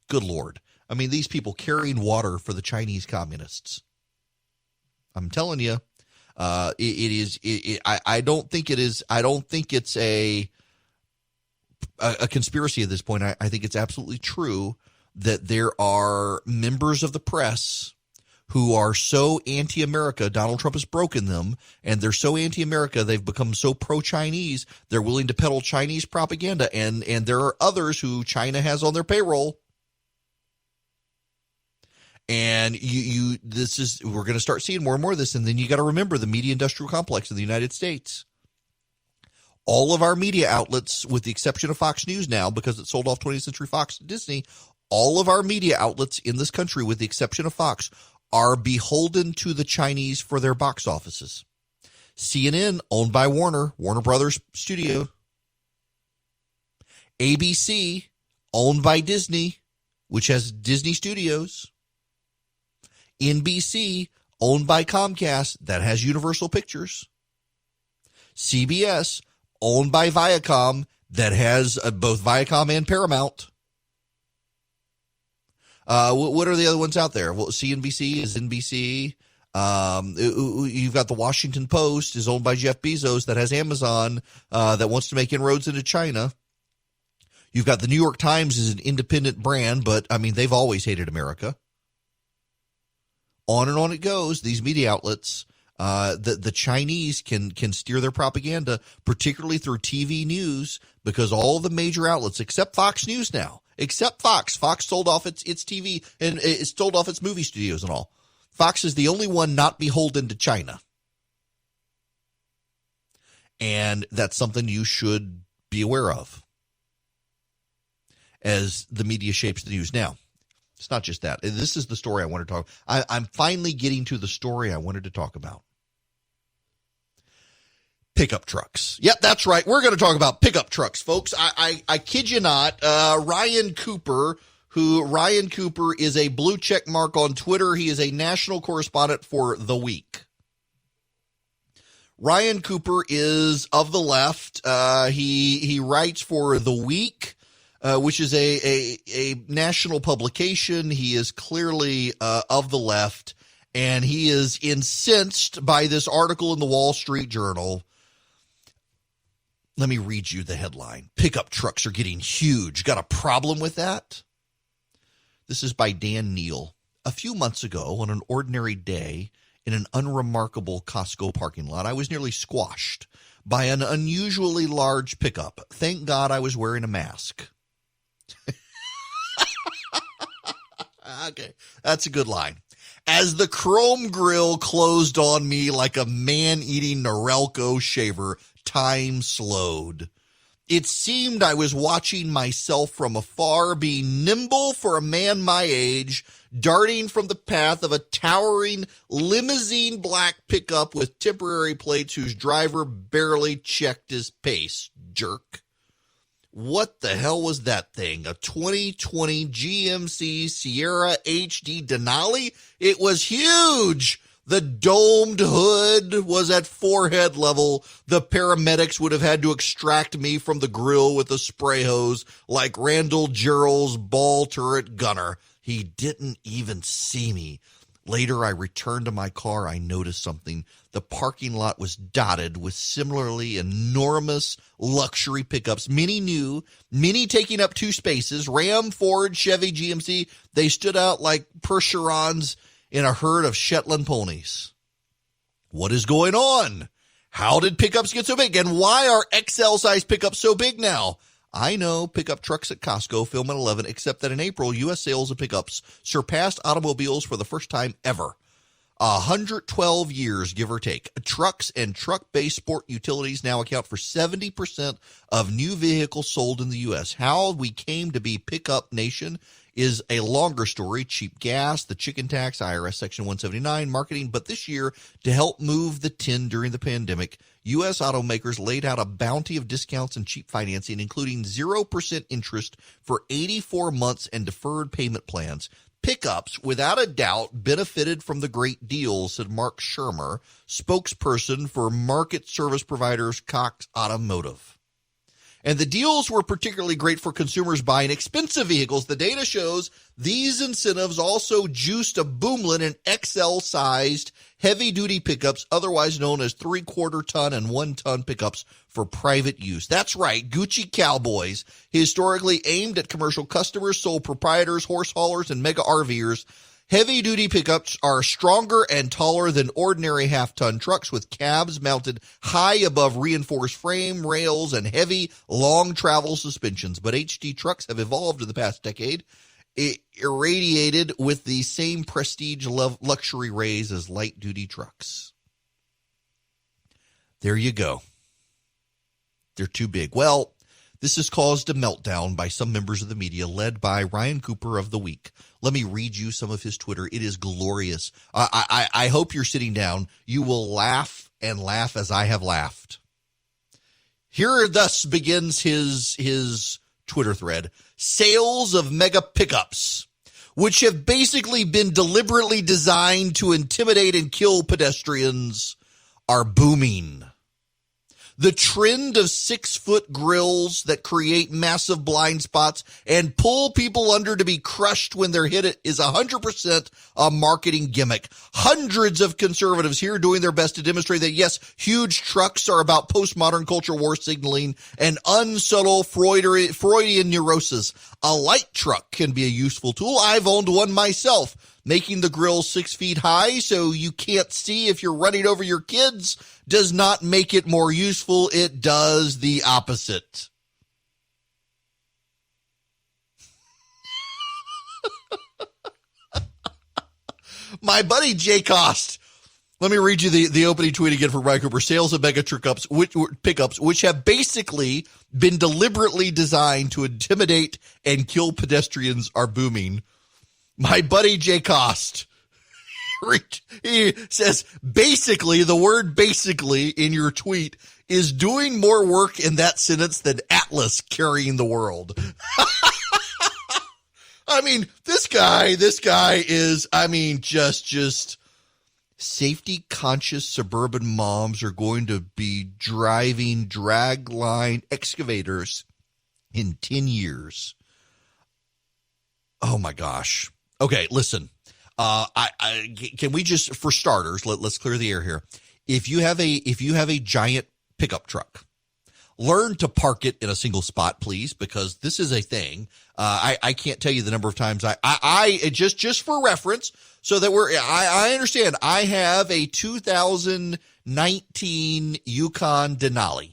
Good Lord. I mean, these people carrying water for the Chinese communists. I'm telling you. I don't think it's a conspiracy at this point. I think it's absolutely true that there are members of the press who are so anti-America. Donald Trump has broken them, and they're so anti-America, they've become so pro-Chinese, they're willing to peddle Chinese propaganda, and there are others who China has on their payroll. And we're going to start seeing more and more of this. And then you got to remember the media industrial complex in the United States. All of our media outlets, with the exception of Fox News now, because it sold off 20th Century Fox to Disney, all of our media outlets in this country, with the exception of Fox, are beholden to the Chinese for their box offices. CNN, owned by Warner Brothers Studio. ABC, owned by Disney, which has Disney Studios. NBC, owned by Comcast, that has Universal Pictures. CBS, owned by Viacom, that has both Viacom and Paramount. What are the other ones out there? Well, CNBC is NBC. You've got the Washington Post, is owned by Jeff Bezos, that has Amazon, that wants to make inroads into China. You've got the New York Times is an independent brand, but, I mean, they've always hated America. On and on it goes. These media outlets, the Chinese can steer their propaganda, particularly through TV news, because all the major outlets, except Fox News now, except Fox sold off its TV and it sold off its movie studios and all. Fox is the only one not beholden to China. And that's something you should be aware of as the media shapes the news. Now, it's not just that. This is the story I want to talk about. I'm finally getting to the story I wanted to talk about. Pickup trucks. Yep, that's right. We're going to talk about pickup trucks, folks. I kid you not. Ryan Cooper is a blue check mark on Twitter. He is a national correspondent for The Week. Ryan Cooper is of the left. He writes for The Week, which is a national publication. He is clearly of the left, and he is incensed by this article in the Wall Street Journal. Let me read you the headline. Pickup trucks are getting huge. Got a problem with that? This is by Dan Neal. A few months ago, on an ordinary day in an unremarkable Costco parking lot, I was nearly squashed by an unusually large pickup. Thank God I was wearing a mask. Okay, that's a good line. As the chrome grill closed on me like a man-eating Norelco shaver, time slowed. It seemed I was watching myself from afar, being nimble for a man my age, darting from the path of a towering limousine black pickup with temporary plates whose driver barely checked his pace. Jerk. What the hell was that thing? A 2020 GMC Sierra HD Denali? It was huge. The domed hood was at forehead level. The paramedics would have had to extract me from the grill with a spray hose like Randall Jarrell's ball turret gunner. He didn't even see me. Later, I returned to my car. I noticed something. The parking lot was dotted with similarly enormous luxury pickups. Many new, many taking up 2 spaces. Ram, Ford, Chevy, GMC. They stood out like Percherons in a herd of Shetland ponies. What is going on? How did pickups get so big? And why are XL-size pickups so big now? I know pickup trucks at Costco film at 11, except that in April, U.S. sales of pickups surpassed automobiles for the first time ever. 112 years, give or take. Trucks and truck-based sport utilities now account for 70% of new vehicles sold in the U.S. How we came to be pickup nation is a longer story. Cheap gas, the chicken tax, IRS Section 179, marketing. But this year, to help move the tin during the pandemic, U.S. automakers laid out a bounty of discounts and cheap financing, including 0% interest for 84 months and deferred payment plans. Pickups, without a doubt, benefited from the great deals, said Mark Shermer, spokesperson for market service providers Cox Automotive. And the deals were particularly great for consumers buying expensive vehicles. The data shows these incentives also juiced a boomlet in XL-sized heavy-duty pickups, otherwise known as 3/4-ton and 1-ton pickups for private use. That's right, Gucci Cowboys, historically aimed at commercial customers, sole proprietors, horse haulers, and mega RVers. Heavy-duty pickups are stronger and taller than ordinary half-ton trucks with cabs mounted high above reinforced frame rails and heavy, long-travel suspensions. But HD trucks have evolved in the past decade, irradiated with the same prestige luxury rays as light-duty trucks. There you go. They're too big. Well, this has caused a meltdown by some members of the media, led by Ryan Cooper of The Week. Let me read you some of his Twitter. It is glorious. I hope you're sitting down. You will laugh and laugh as I have laughed. Here thus begins his Twitter thread. Sales of mega pickups, which have basically been deliberately designed to intimidate and kill pedestrians, are booming. The trend of 6-foot grills that create massive blind spots and pull people under to be crushed when they're hit is 100% a marketing gimmick. Hundreds of conservatives here doing their best to demonstrate that, yes, huge trucks are about postmodern culture war signaling and unsubtle Freudian neurosis. A light truck can be a useful tool. I've owned one myself. Making the grill 6 feet high so you can't see if you're running over your kids does not make it more useful. It does the opposite. My buddy Jay Cost. Let me read you the opening tweet again from Ryan Cooper. Sales of mega pickups, which have basically been deliberately designed to intimidate and kill pedestrians, are booming. My buddy Jay Cost, he says, basically, the word basically in your tweet is doing more work in that sentence than Atlas carrying the world. I mean, this guy is, just safety conscious suburban moms are going to be driving dragline excavators in 10 years. Oh my gosh. Okay, listen. Can we just, for starters, let's clear the air here. If you have a giant pickup truck, learn to park it in a single spot, please, because this is a thing. I can't tell you the number of times I just for reference, so that I understand. I have a 2019 Yukon Denali.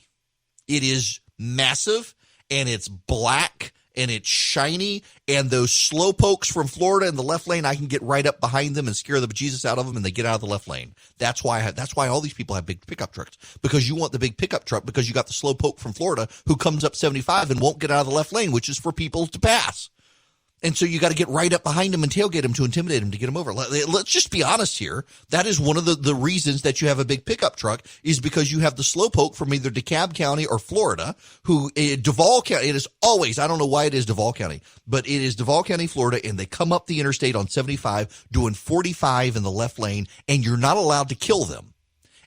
It is massive and it's black and it's shiny, and those slow pokes from Florida in the left lane, I can get right up behind them and scare the bejesus out of them, and they get out of the left lane. That's why all these people have big pickup trucks, because you want the big pickup truck because you got the slow poke from Florida who comes up 75 and won't get out of the left lane, which is for people to pass. And so you got to get right up behind him and tailgate him to intimidate him to get him over. Let's just be honest here. That is one of the reasons that you have a big pickup truck, is because you have the slowpoke from either DeKalb County or Florida, who Duval County. It is always, I don't know why it is Duval County, but it is Duval County, Florida, and they come up the interstate on 75 doing 45 in the left lane, and you're not allowed to kill them.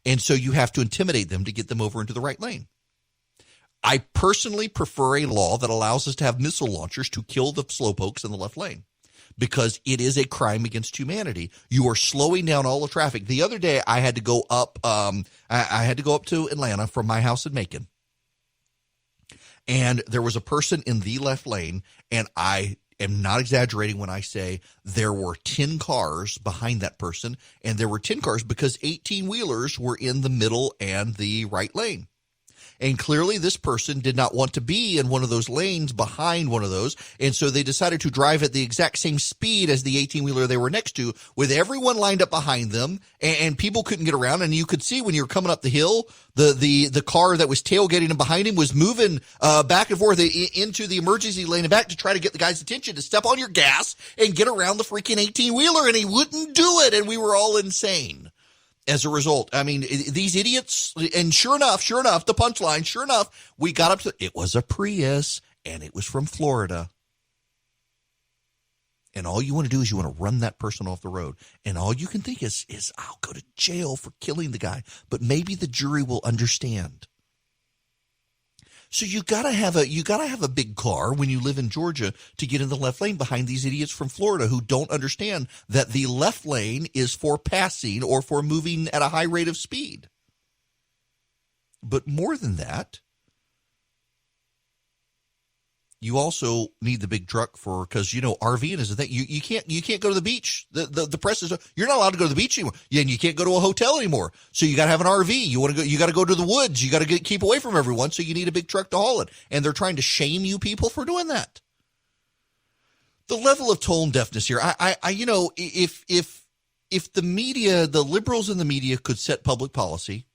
And so you have to intimidate them to get them over into the right lane. I personally prefer a law that allows us to have missile launchers to kill the slowpokes in the left lane, because it is a crime against humanity. You are slowing down all the traffic. The other day, I had to go up. I had to go up to Atlanta from my house in Macon, and there was a person in the left lane, and I am not exaggerating when I say there were 10 cars behind that person, and there were 10 cars because 18-wheelers were in the middle and the right lane. And clearly this person did not want to be in one of those lanes behind one of those. And so they decided to drive at the exact same speed as the 18-wheeler they were next to, with everyone lined up behind them, and people couldn't get around. And you could see when you were coming up the hill, the car that was tailgating him behind him was moving back and forth into the emergency lane and back to try to get the guy's attention to step on your gas and get around the freaking 18-wheeler. And he wouldn't do it. And we were all insane. As a result, I mean, these idiots, and sure enough, the punchline, we got up to, it was a Prius, and it was from Florida. And all you want to do is you want to run that person off the road. And all you can think is I'll go to jail for killing the guy, but maybe the jury will understand. So you gotta have a big car when you live in Georgia to get in the left lane behind these idiots from Florida who don't understand that the left lane is for passing or for moving at a high rate of speed. But more than that, you also need the big truck because RVing is a thing. You can't go to the beach. The press is, you're not allowed to go to the beach anymore. Yeah, and you can't go to a hotel anymore. So you got to have an RV. You got to go to the woods. You got to keep away from everyone. So you need a big truck to haul it. And they're trying to shame you people for doing that. The level of tone deafness here. If the media, the liberals in the media, could set public policy,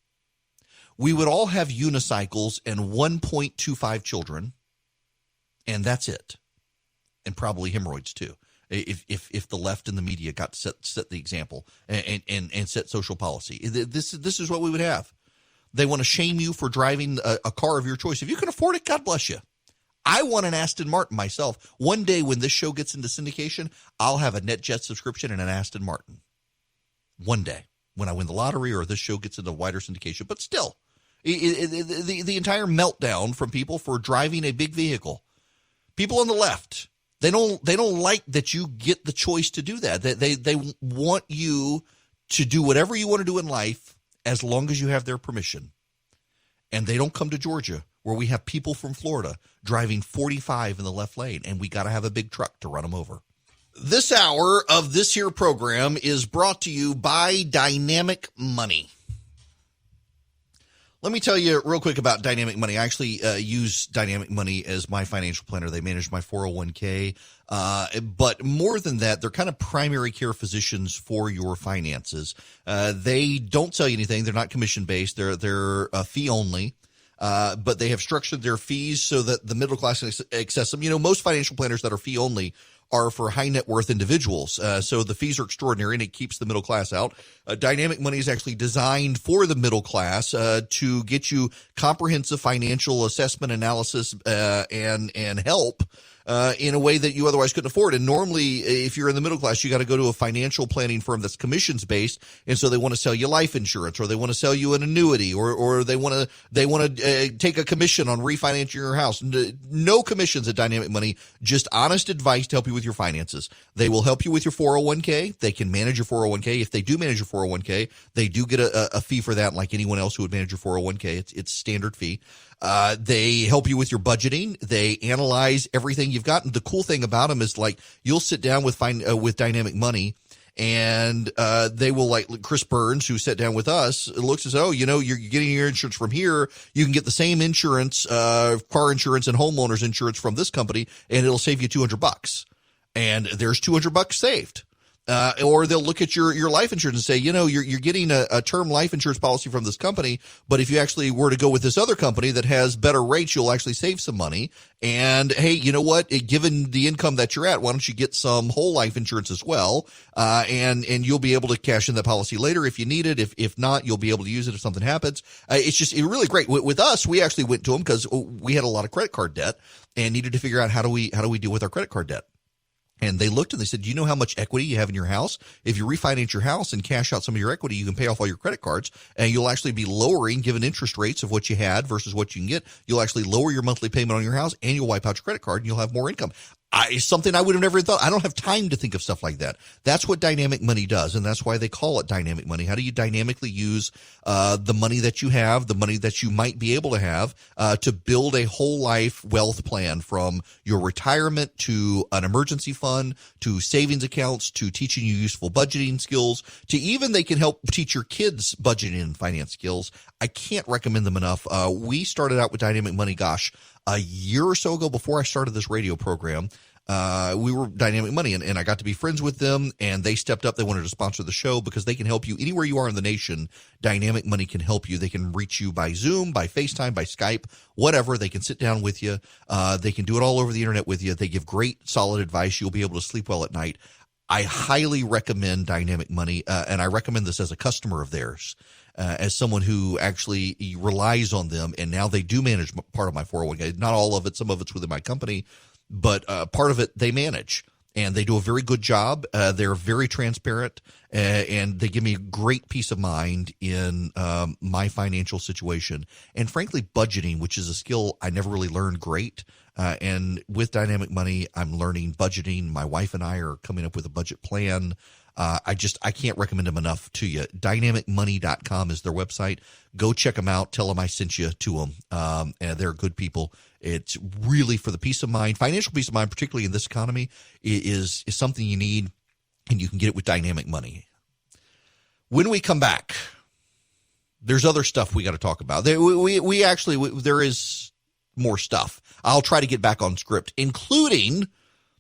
we would all have unicycles and 1.25 children. And that's it. And probably hemorrhoids too. If the left and the media got to set the example and set social policy, this is what we would have. They want to shame you for driving a car of your choice. If you can afford it, God bless you. I want an Aston Martin myself. One day when this show gets into syndication, I'll have a NetJet subscription and an Aston Martin. One day when I win the lottery or this show gets into wider syndication. But still, the entire meltdown from people for driving a big vehicle. People on the left, they don't like that you get the choice to do that. They want you to do whatever you want to do in life as long as you have their permission. And they don't come to Georgia, where we have people from Florida driving 45 in the left lane, and we got to have a big truck to run them over. This hour of this here program is brought to you by Dynamic Money. Let me tell you real quick about Dynamic Money. I actually use Dynamic Money as my financial planner. They manage my 401k. But more than that, they're kind of primary care physicians for your finances. They don't sell you anything. They're not commission-based. They're fee only. But they have structured their fees so that the middle class can access them. Most financial planners that are fee only are for high net worth individuals. So the fees are extraordinary, and it keeps the middle class out. Dynamic Money is actually designed for the middle class to get you comprehensive financial assessment, analysis, and help in a way that you otherwise couldn't afford. And normally, if you're in the middle class, you got to go to a financial planning firm that's commissions based, and so they want to sell you life insurance, or they want to sell you an annuity, or they want to take a commission on refinancing your house. No commissions at Dynamic Money, just honest advice to help you with your finances. They will help you with your 401k. They can manage your 401k. If they do manage your 401k, they do get a fee for that, like anyone else who would manage your 401k. It's standard fee. They help you with your budgeting. They analyze everything you've got. And the cool thing about them is like you'll sit down with Dynamic Money, and they will, like Chris Burns, who sat down with us, looks as, you're getting your insurance from here. You can get the same insurance, car insurance and homeowners insurance from this company, and it'll save you $200. And there's $200 saved. Or they'll look at your life insurance and say, you're getting a term life insurance policy from this company, but if you actually were to go with this other company that has better rates, you'll actually save some money. And hey, you know what? Given the income that you're at, why don't you get some whole life insurance as well? And you'll be able to cash in that policy later if you need it. If not, you'll be able to use it if something happens. It's really great. With us, we actually went to them because we had a lot of credit card debt and needed to figure out how do we deal with our credit card debt. And they looked and they said, do you know how much equity you have in your house? If you refinance your house and cash out some of your equity, you can pay off all your credit cards, and you'll actually be lowering, given interest rates of what you had versus what you can get, you'll actually lower your monthly payment on your house, and you'll wipe out your credit card, and you'll have more income. It's something I would have never thought. I don't have time to think of stuff like that. That's what Dynamic Money does, and that's why they call it Dynamic Money. How do you dynamically use the money that you have, the money that you might be able to have, to build a whole life wealth plan, from your retirement to an emergency fund to savings accounts to teaching you useful budgeting skills to even they can help teach your kids budgeting and finance skills. I can't recommend them enough. We started out with Dynamic Money, a year or so ago before I started this radio program. We were Dynamic Money, and I got to be friends with them, and they stepped up. They wanted to sponsor the show because they can help you anywhere you are in the nation. Dynamic Money can help you. They can reach you by Zoom, by FaceTime, by Skype, whatever. They can sit down with you. They can do it all over the internet with you. They give great, solid advice. You'll be able to sleep well at night. I highly recommend Dynamic Money, and I recommend this as a customer of theirs. As someone who actually relies on them, and now they do manage part of my 401k. Not all of it, some of it's within my company, but part of it they manage, and they do a very good job. They're very transparent, and they give me great peace of mind in my financial situation. And frankly, budgeting, which is a skill I never really learned great. And with Dynamic Money, I'm learning budgeting. My wife and I are coming up with a budget plan. I can't recommend them enough to you. DynamicMoney.com is their website. Go check them out. Tell them I sent you to them. And they're good people. It's really for the peace of mind, financial peace of mind, particularly in this economy, is something you need, and you can get it with Dynamic Money. When we come back, there's other stuff we got to talk about. There is more stuff. I'll try to get back on script, including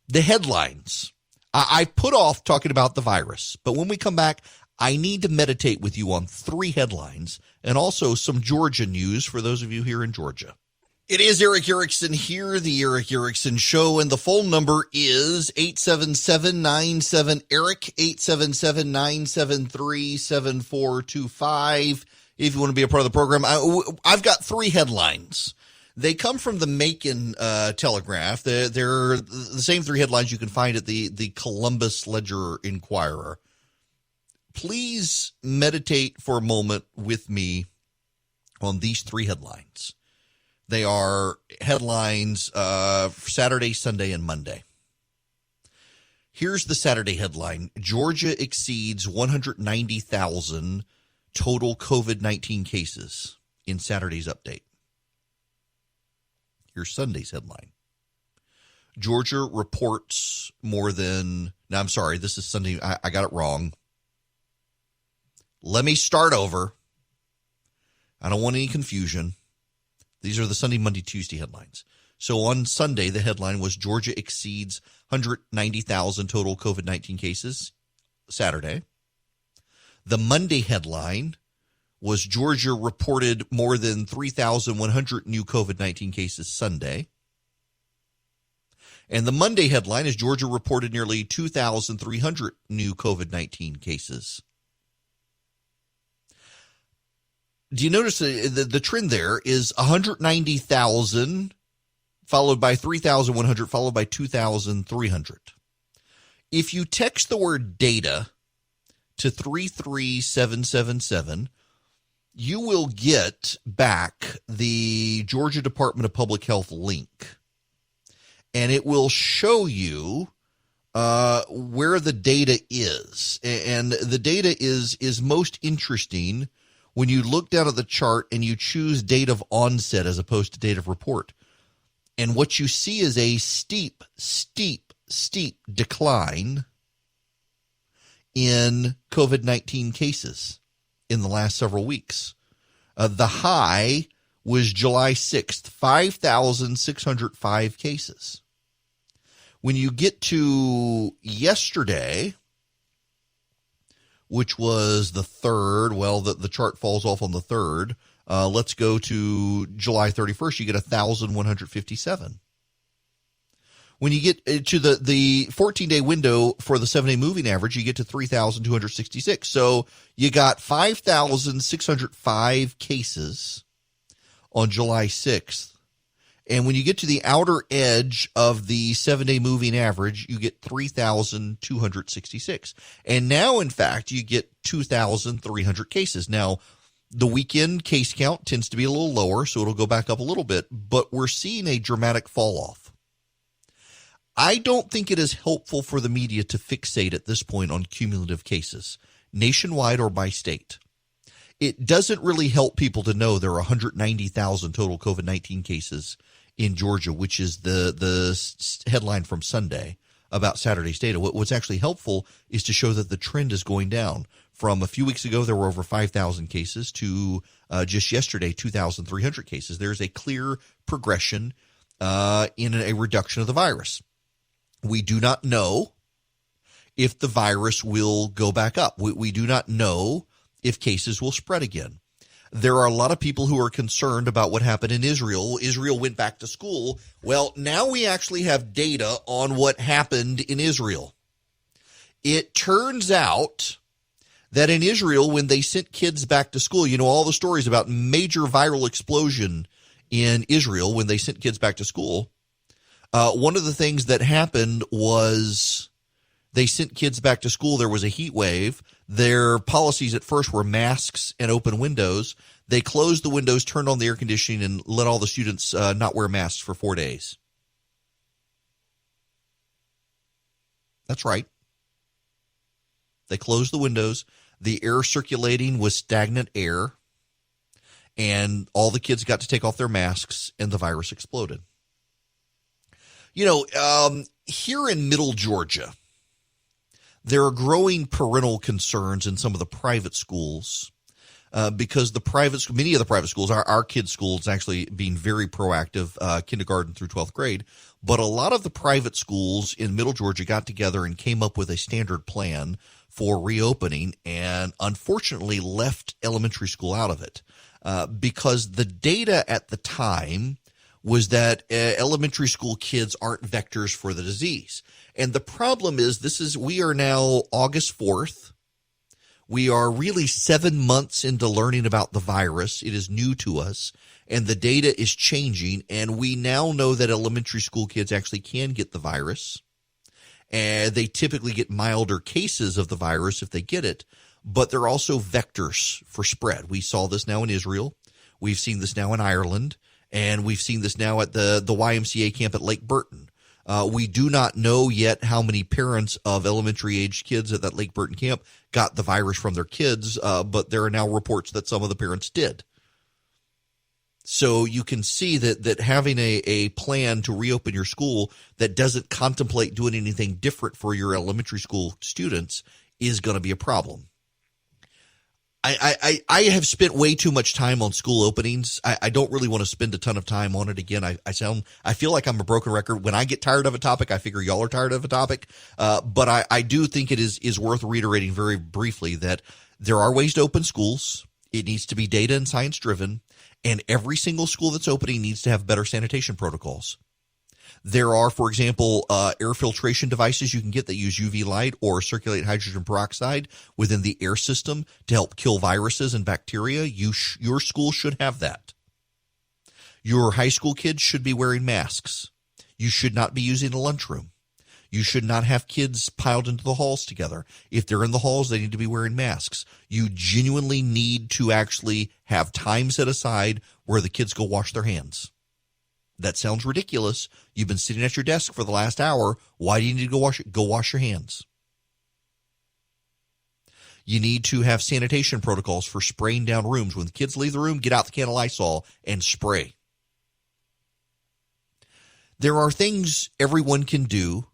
the headlines. I put off talking about the virus, but when we come back, I need to meditate with you on 3 headlines and also some Georgia news for those of you here in Georgia. It is Eric Erickson here, the Eric Erickson Show, and the phone number is 877-97-ERIC, 877-973-7425. If you want to be a part of the program, I've got 3 headlines. They come from the Macon Telegraph. They're the same 3 headlines you can find at the Columbus Ledger-Inquirer. Please meditate for a moment with me on these 3 headlines. They are headlines for Saturday, Sunday, and Monday. Here's the Saturday headline. Georgia exceeds 190,000 total COVID-19 cases in Saturday's update. Here's Sunday's headline. Georgia reports more than... No, I'm sorry. This is Sunday. I got it wrong. Let me start over. I don't want any confusion. These are the Sunday, Monday, Tuesday headlines. So on Sunday, the headline was Georgia exceeds 190,000 total COVID-19 cases. Saturday. The Monday headline was Georgia reported more than 3,100 new COVID-19 cases Sunday. And the Monday headline is Georgia reported nearly 2,300 new COVID-19 cases. Do you notice the trend there is 190,000 followed by 3,100 followed by 2,300. If you text the word data to 33777, you will get back the Georgia Department of Public Health link, and it will show you where the data is. And the data is most interesting when you look down at the chart and you choose date of onset as opposed to date of report. And what you see is a steep decline in COVID-19 cases in the last several weeks. The high was July 6th, 5,605 cases. When you get to yesterday, which was the 3rd, well, the chart falls off on the 3rd. Let's go to July 31st. You get 1,157. When you get to the 14-day window for the 7-day moving average, you get to 3,266. So you got 5,605 cases on July 6th. And when you get to the outer edge of the 7-day moving average, you get 3,266. And now, in fact, you get 2,300 cases. Now, the weekend case count tends to be a little lower, so it'll go back up a little bit, but we're seeing a dramatic fall off. I don't think it is helpful for the media to fixate at this point on cumulative cases, nationwide or by state. It doesn't really help people to know there are 190,000 total COVID-19 cases in Georgia, which is the headline from Sunday about Saturday's data. What's actually helpful is to show that the trend is going down. From a few weeks ago, there were over 5,000 cases to just yesterday, 2,300 cases. There's a clear progression in a reduction of the virus. We do not know if the virus will go back up. We do not know if cases will spread again. There are a lot of people who are concerned about what happened in Israel. Israel went back to school. Well, now we actually have data on what happened in Israel. It turns out that in Israel, when they sent kids back to school, you know, all the stories about major viral explosion in Israel when they sent kids back to school. One of the things that happened was they sent kids back to school. There was a heat wave. Their policies at first were masks and open windows. They closed the windows, turned on the air conditioning, and let all the students not wear masks for 4 days. That's right. They closed the windows. The air circulating was stagnant air, and all the kids got to take off their masks, and the virus exploded. You know, here in Middle Georgia, there are growing parental concerns in some of the private schools because many of the private schools, our kids' schools actually being very proactive, kindergarten through 12th grade, but a lot of the private schools in Middle Georgia got together and came up with a standard plan for reopening and unfortunately left elementary school out of it because the data at the time was that elementary school kids aren't vectors for the disease. And the problem is we are now August 4th. We are really 7 months into learning about the virus. It is new to us, and the data is changing, and we now know that elementary school kids actually can get the virus. And they typically get milder cases of the virus if they get it, but they're also vectors for spread. We saw this now in Israel. We've seen this now in Ireland. And we've seen this now at the YMCA camp at Lake Burton. We do not know yet how many parents of elementary-aged kids at that Lake Burton camp got the virus from their kids, but there are now reports that some of the parents did. So you can see that having a plan to reopen your school that doesn't contemplate doing anything different for your elementary school students is going to be a problem. I have spent way too much time on school openings. I don't really want to spend a ton of time on it again. I feel like I'm a broken record. When I get tired of a topic, I figure y'all are tired of a topic. But I do think it is worth reiterating very briefly that there are ways to open schools. It needs to be data and science driven. And every single school that's opening needs to have better sanitation protocols. There are, for example, air filtration devices you can get that use UV light or circulate hydrogen peroxide within the air system to help kill viruses and bacteria. Your school should have that. Your high school kids should be wearing masks. You should not be using a lunchroom. You should not have kids piled into the halls together. If they're in the halls, they need to be wearing masks. You genuinely need to actually have time set aside where the kids go wash their hands. That sounds ridiculous. You've been sitting at your desk for the last hour. Why do you need to go wash your hands? You need to have sanitation protocols for spraying down rooms. When the kids leave the room, get out the can of Lysol and spray. There are things everyone can do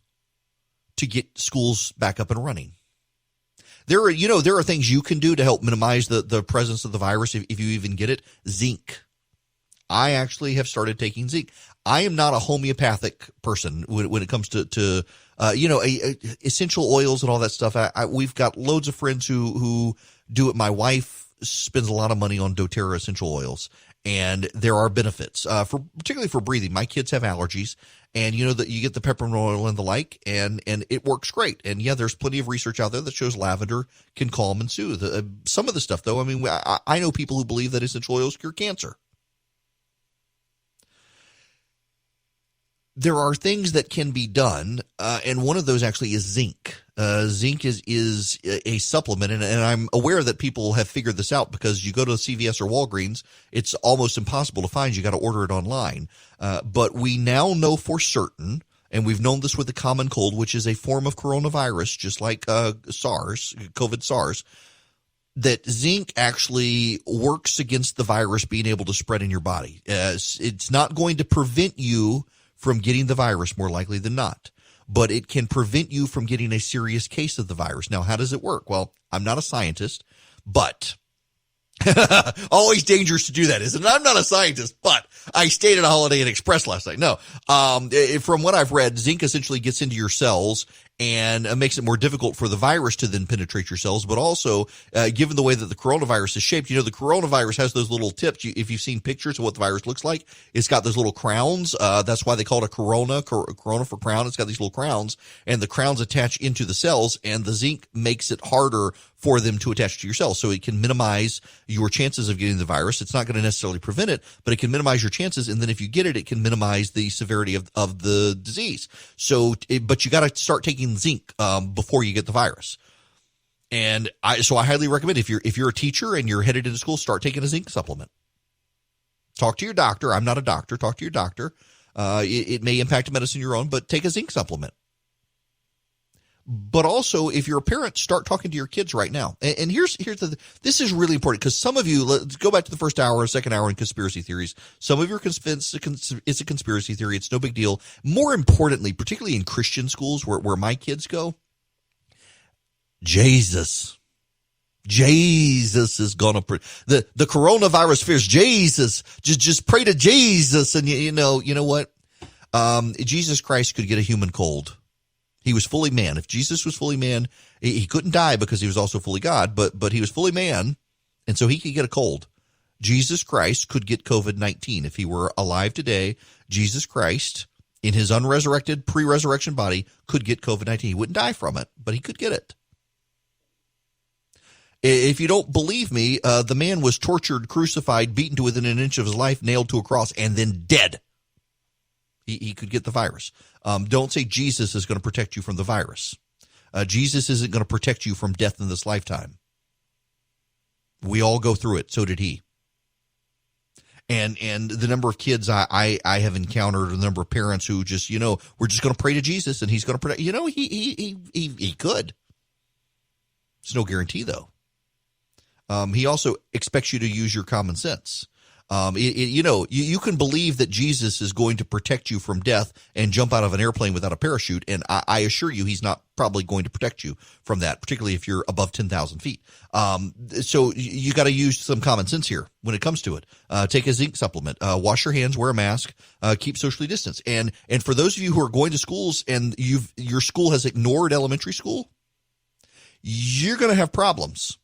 to get schools back up and running. There are things you can do to help minimize the presence of the virus if you even get it. Zinc. I actually have started taking zinc. I am not a homeopathic person when it comes to essential oils and all that stuff. We've got loads of friends who do it. My wife spends a lot of money on doTERRA essential oils, and there are benefits particularly for breathing. My kids have allergies, and you know that you get the peppermint oil and the like, and it works great. And yeah, there's plenty of research out there that shows lavender can calm and soothe. Some of the stuff, though, I mean, I know people who believe that essential oils cure cancer. There are things that can be done, and one of those actually is zinc. Zinc is a supplement, and I'm aware that people have figured this out because you go to CVS or Walgreens, it's almost impossible to find. You got to order it online. But we now know for certain, and we've known this with the common cold, which is a form of coronavirus, just like COVID SARS, that zinc actually works against the virus being able to spread in your body. It's not going to prevent you from getting the virus, more likely than not, but it can prevent you from getting a serious case of the virus. Now, how does it work? Well, I'm not a scientist, but always dangerous to do that, isn't it? I'm not a scientist, but I stayed at a Holiday Inn Express last night. No, from what I've read, zinc essentially gets into your cells and makes it more difficult for the virus to then penetrate your cells. But also, given the way that the coronavirus is shaped, the coronavirus has those little tips. If you've seen pictures of what the virus looks like, it's got those little crowns. That's why they call it a corona for crown. It's got these little crowns, and the crowns attach into the cells, and the zinc makes it harder for them to attach to your cells. So it can minimize your chances of getting the virus. It's not going to necessarily prevent it, but it can minimize your chances. And then if you get it, it can minimize the severity of the disease. But you got to start taking zinc before you get the virus. And I highly recommend if you're a teacher and you're headed into school, start taking a zinc supplement. Talk to your doctor. I'm not a doctor. Talk to your doctor. It may impact a medicine your own, but take a zinc supplement. But also, if you're a parent, start talking to your kids right now. And this is really important because some of you, let's go back to the first hour, second hour in conspiracy theories. Some of you are convinced it's a conspiracy theory. It's no big deal. More importantly, particularly in Christian schools where my kids go, Jesus is gonna the coronavirus fears Jesus. Just pray to Jesus, and you know what? Jesus Christ could get a human cold. He was fully man. If Jesus was fully man, he couldn't die because he was also fully God, but he was fully man, and so he could get a cold. Jesus Christ could get COVID-19. If he were alive today, Jesus Christ, in his unresurrected, pre-resurrection body, could get COVID-19. He wouldn't die from it, but he could get it. If you don't believe me, the man was tortured, crucified, beaten to within an inch of his life, nailed to a cross, and then dead. He could get the virus. Don't say Jesus is going to protect you from the virus. Jesus isn't going to protect you from death in this lifetime. We all go through it. So did he. And the number of kids I have encountered, the number of parents who just, we're just going to pray to Jesus and he's going to protect. He could. It's no guarantee, though. He also expects you to use your common sense. You can believe that Jesus is going to protect you from death and jump out of an airplane without a parachute, and I assure you he's not probably going to protect you from that, particularly if you're above 10,000 feet. So you got to use some common sense here when it comes to it. Take a zinc supplement, wash your hands, wear a mask, keep socially distanced. And for those of you who are going to schools and your school has ignored elementary school, you're going to have problems.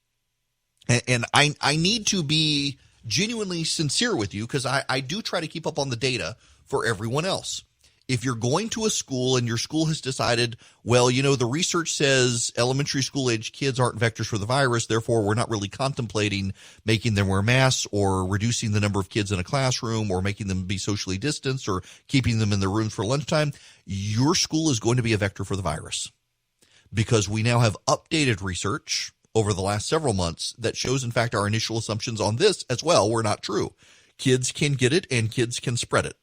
And I need to be genuinely sincere with you because I do try to keep up on the data for everyone else. If you're going to a school and your school has decided, well, the research says elementary school age kids aren't vectors for the virus, therefore we're not really contemplating making them wear masks or reducing the number of kids in a classroom or making them be socially distanced or keeping them in their rooms for lunchtime, your school is going to be a vector for the virus because we now have updated research over the last several months that shows, in fact, our initial assumptions on this as well were not true. Kids can get it and kids can spread it.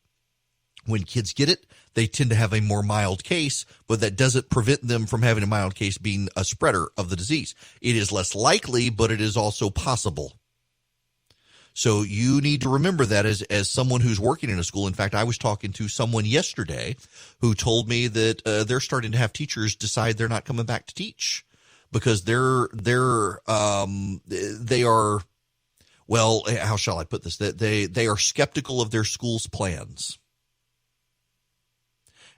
When kids get it, they tend to have a more mild case, but that doesn't prevent them from having a mild case being a spreader of the disease. It is less likely, but it is also possible. So you need to remember that as someone who's working in a school. In fact, I was talking to someone yesterday who told me that they're starting to have teachers decide they're not coming back to teach because they are, well, how shall I put this? That they are skeptical of their school's plans.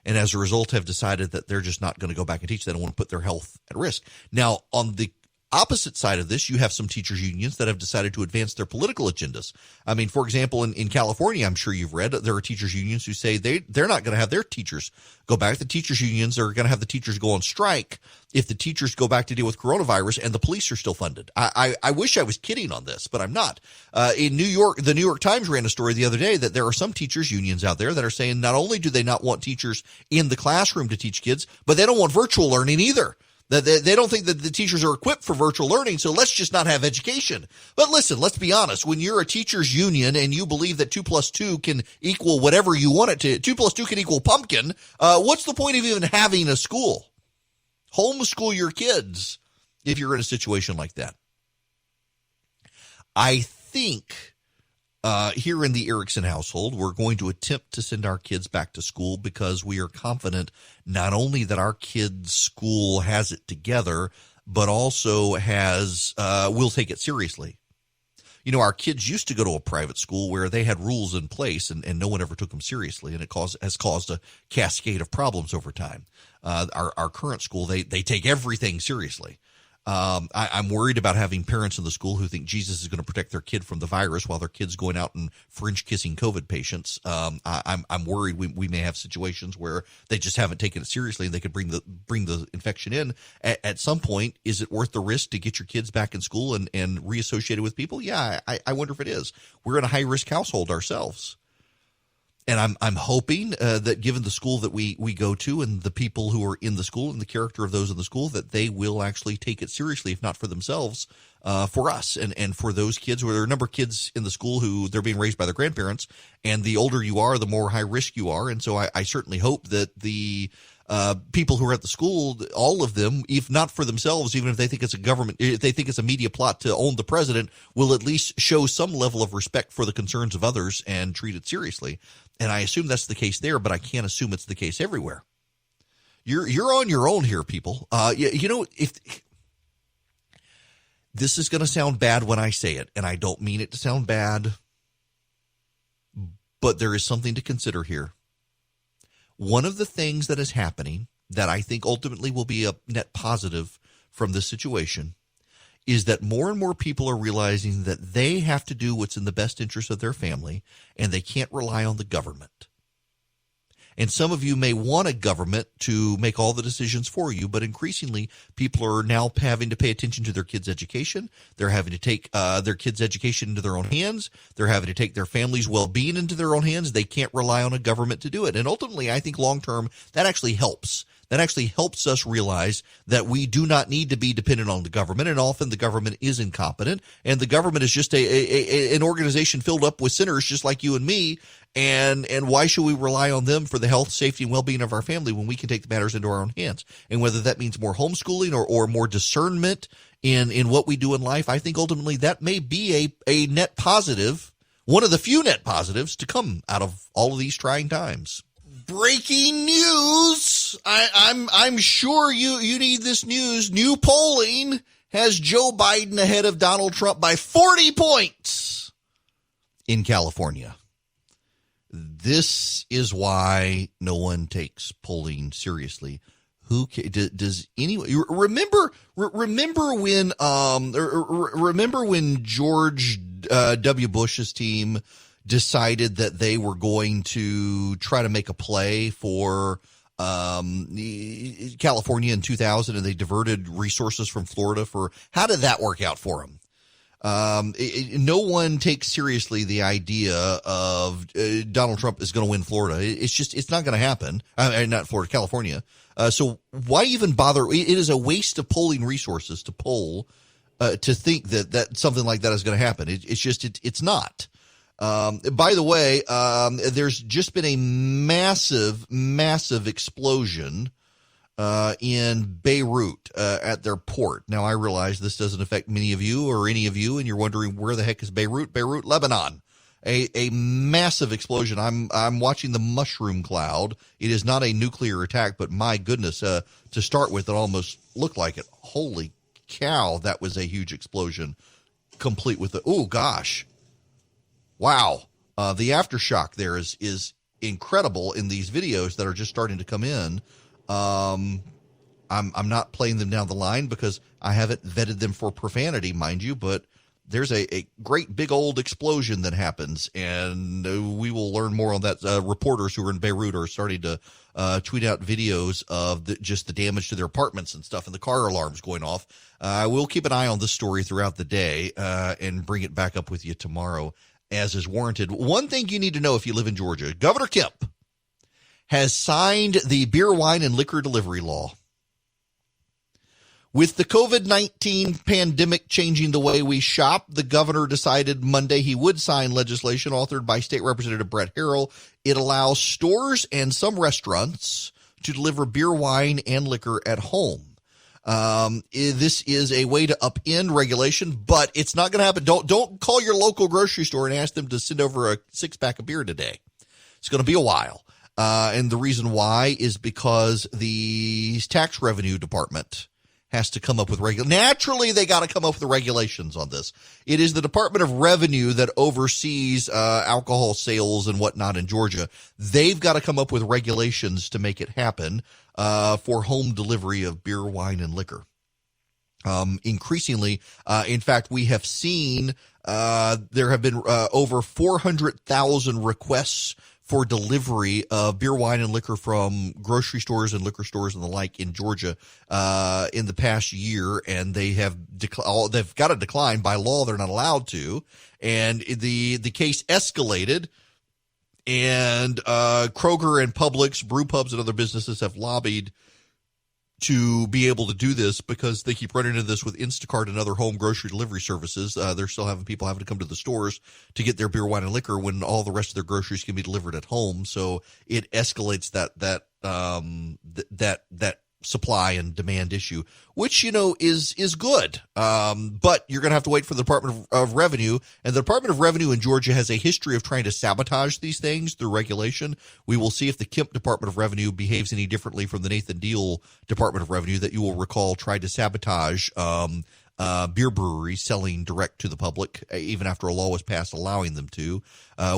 And as a result have decided that they're just not going to go back and teach. They don't want to put their health at risk. Now, on the opposite side of this, you have some teachers unions that have decided to advance their political agendas. I mean, for example, in California, I'm sure you've read, there are teachers unions who say they're not going to have their teachers go back. The teachers unions are going to have the teachers go on strike if the teachers go back to deal with coronavirus and the police are still funded. I wish I was kidding on this, but I'm not. In New York, the New York Times ran a story the other day that there are some teachers unions out there that are saying not only do they not want teachers in the classroom to teach kids, but they don't want virtual learning either. They don't think that the teachers are equipped for virtual learning, so let's just not have education. But listen, let's be honest. When you're a teachers union and you believe that 2 + 2 can equal whatever you want it to, 2 + 2 can equal pumpkin, what's the point of even having a school? Homeschool your kids if you're in a situation like that. I think here in the Erickson household, we're going to attempt to send our kids back to school because we are confident not only that our kids' school has it together, but also will take it seriously. You know, our kids used to go to a private school where they had rules in place and no one ever took them seriously, and it has caused a cascade of problems over time. Our current school, they take everything seriously. I'm worried about having parents in the school who think Jesus is going to protect their kid from the virus while their kid's going out and French kissing COVID patients. I'm worried we may have situations where they just haven't taken it seriously and they could bring the infection in. At some point, is it worth the risk to get your kids back in school and reassociated with people? Yeah, I wonder if it is. We're in a high risk household ourselves. And I'm hoping that given the school that we go to and the people who are in the school and the character of those in the school, that they will actually take it seriously, if not for themselves, for us and for those kids. Where there are a number of kids in the school who they're being raised by their grandparents, and the older you are, the more high risk you are. And so I certainly hope that the people who are at the school, all of them, if not for themselves, even if they think it's if they think it's a media plot to own the president, will at least show some level of respect for the concerns of others and treat it seriously. And I assume that's the case there, but I can't assume it's the case everywhere. You're on your own here, people. You know, if this is going to sound bad when I say it, and I don't mean it to sound bad, but there is something to consider here. One of the things that is happening that I think ultimately will be a net positive from this situation is that more and more people are realizing that they have to do what's in the best interest of their family, and they can't rely on the government. And some of you may want a government to make all the decisions for you, but increasingly people are now having to pay attention to their kids' education. They're having to take their kids' education into their own hands. They're having to take their family's well-being into their own hands. They can't rely on a government to do it. And ultimately, I think long-term, that actually helps. That actually helps us realize that we do not need to be dependent on the government, and often the government is incompetent, and the government is just an organization filled up with sinners just like you and me, and why should we rely on them for the health, safety, and well-being of our family when we can take the matters into our own hands? And whether that means more homeschooling or more discernment in what we do in life, I think ultimately that may be a net positive, one of the few net positives to come out of all of these trying times. Breaking news. I'm sure you need this news. New polling has Joe Biden ahead of Donald Trump by 40 points in California. This is why no one takes polling seriously. Who does anyone remember when George W. Bush's team decided that they were going to try to make a play for California in 2000, and they diverted resources from Florida how did that work out for them? No one takes seriously the idea of Donald Trump is going to win Florida. It's not going to happen. Not Florida, California. So why even bother? It is a waste of polling resources to poll, to think that something like that is going to happen. It's not. By the way, there's just been a massive explosion in Beirut at their port. Now, I realize this doesn't affect many of you or any of you, and you're wondering where the heck is Beirut? Beirut, Lebanon. A massive explosion. I'm watching the mushroom cloud. It is not a nuclear attack, but my goodness, to start with, it almost looked like it. Holy cow, that was a huge explosion, complete with the, oh gosh. Wow. The aftershock there is incredible in these videos that are just starting to come in. I'm not playing them down the line because I haven't vetted them for profanity, mind you, but there's a great big old explosion that happens, and we will learn more on that. Reporters who are in Beirut are starting to tweet out videos of just the damage to their apartments and stuff, and the car alarms going off. We'll keep an eye on this story throughout the day and bring it back up with you tomorrow as is warranted. One thing you need to know if you live in Georgia, Governor Kemp has signed the beer, wine, and liquor delivery law. With the COVID-19 pandemic changing the way we shop, the governor decided Monday he would sign legislation authored by State Representative Brett Harrell. It allows stores and some restaurants to deliver beer, wine, and liquor at home. This is a way to upend regulation, but it's not going to happen. Don't call your local grocery store and ask them to send over a 6-pack of beer today. It's going to be a while. And the reason why is because the tax revenue department has to come up with naturally, they got to come up with the regulations on this. It is the Department of Revenue that oversees alcohol sales and whatnot in Georgia. They've got to come up with regulations to make it happen for home delivery of beer, wine, and liquor. Increasingly, in fact, we have seen there have been over 400,000 requests for delivery of beer, wine, and liquor from grocery stores and liquor stores and the like in Georgia in the past year, and they have they've got to decline by law. They're not allowed to, and the case escalated, and Kroger and Publix, brew pubs, and other businesses have lobbied to be able to do this because they keep running into this with Instacart and other home grocery delivery services. They're still having people having to come to the stores to get their beer, wine, and liquor when all the rest of their groceries can be delivered at home. So it escalates that supply and demand issue, which, is good. But you're going to have to wait for the Department of Revenue, and the Department of Revenue in Georgia has a history of trying to sabotage these things through regulation. We will see if the Kemp Department of Revenue behaves any differently from the Nathan Deal Department of Revenue that you will recall tried to sabotage beer breweries selling direct to the public, even after a law was passed allowing them to.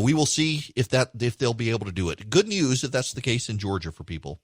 We will see if they'll be able to do it. Good news if that's the case in Georgia for people.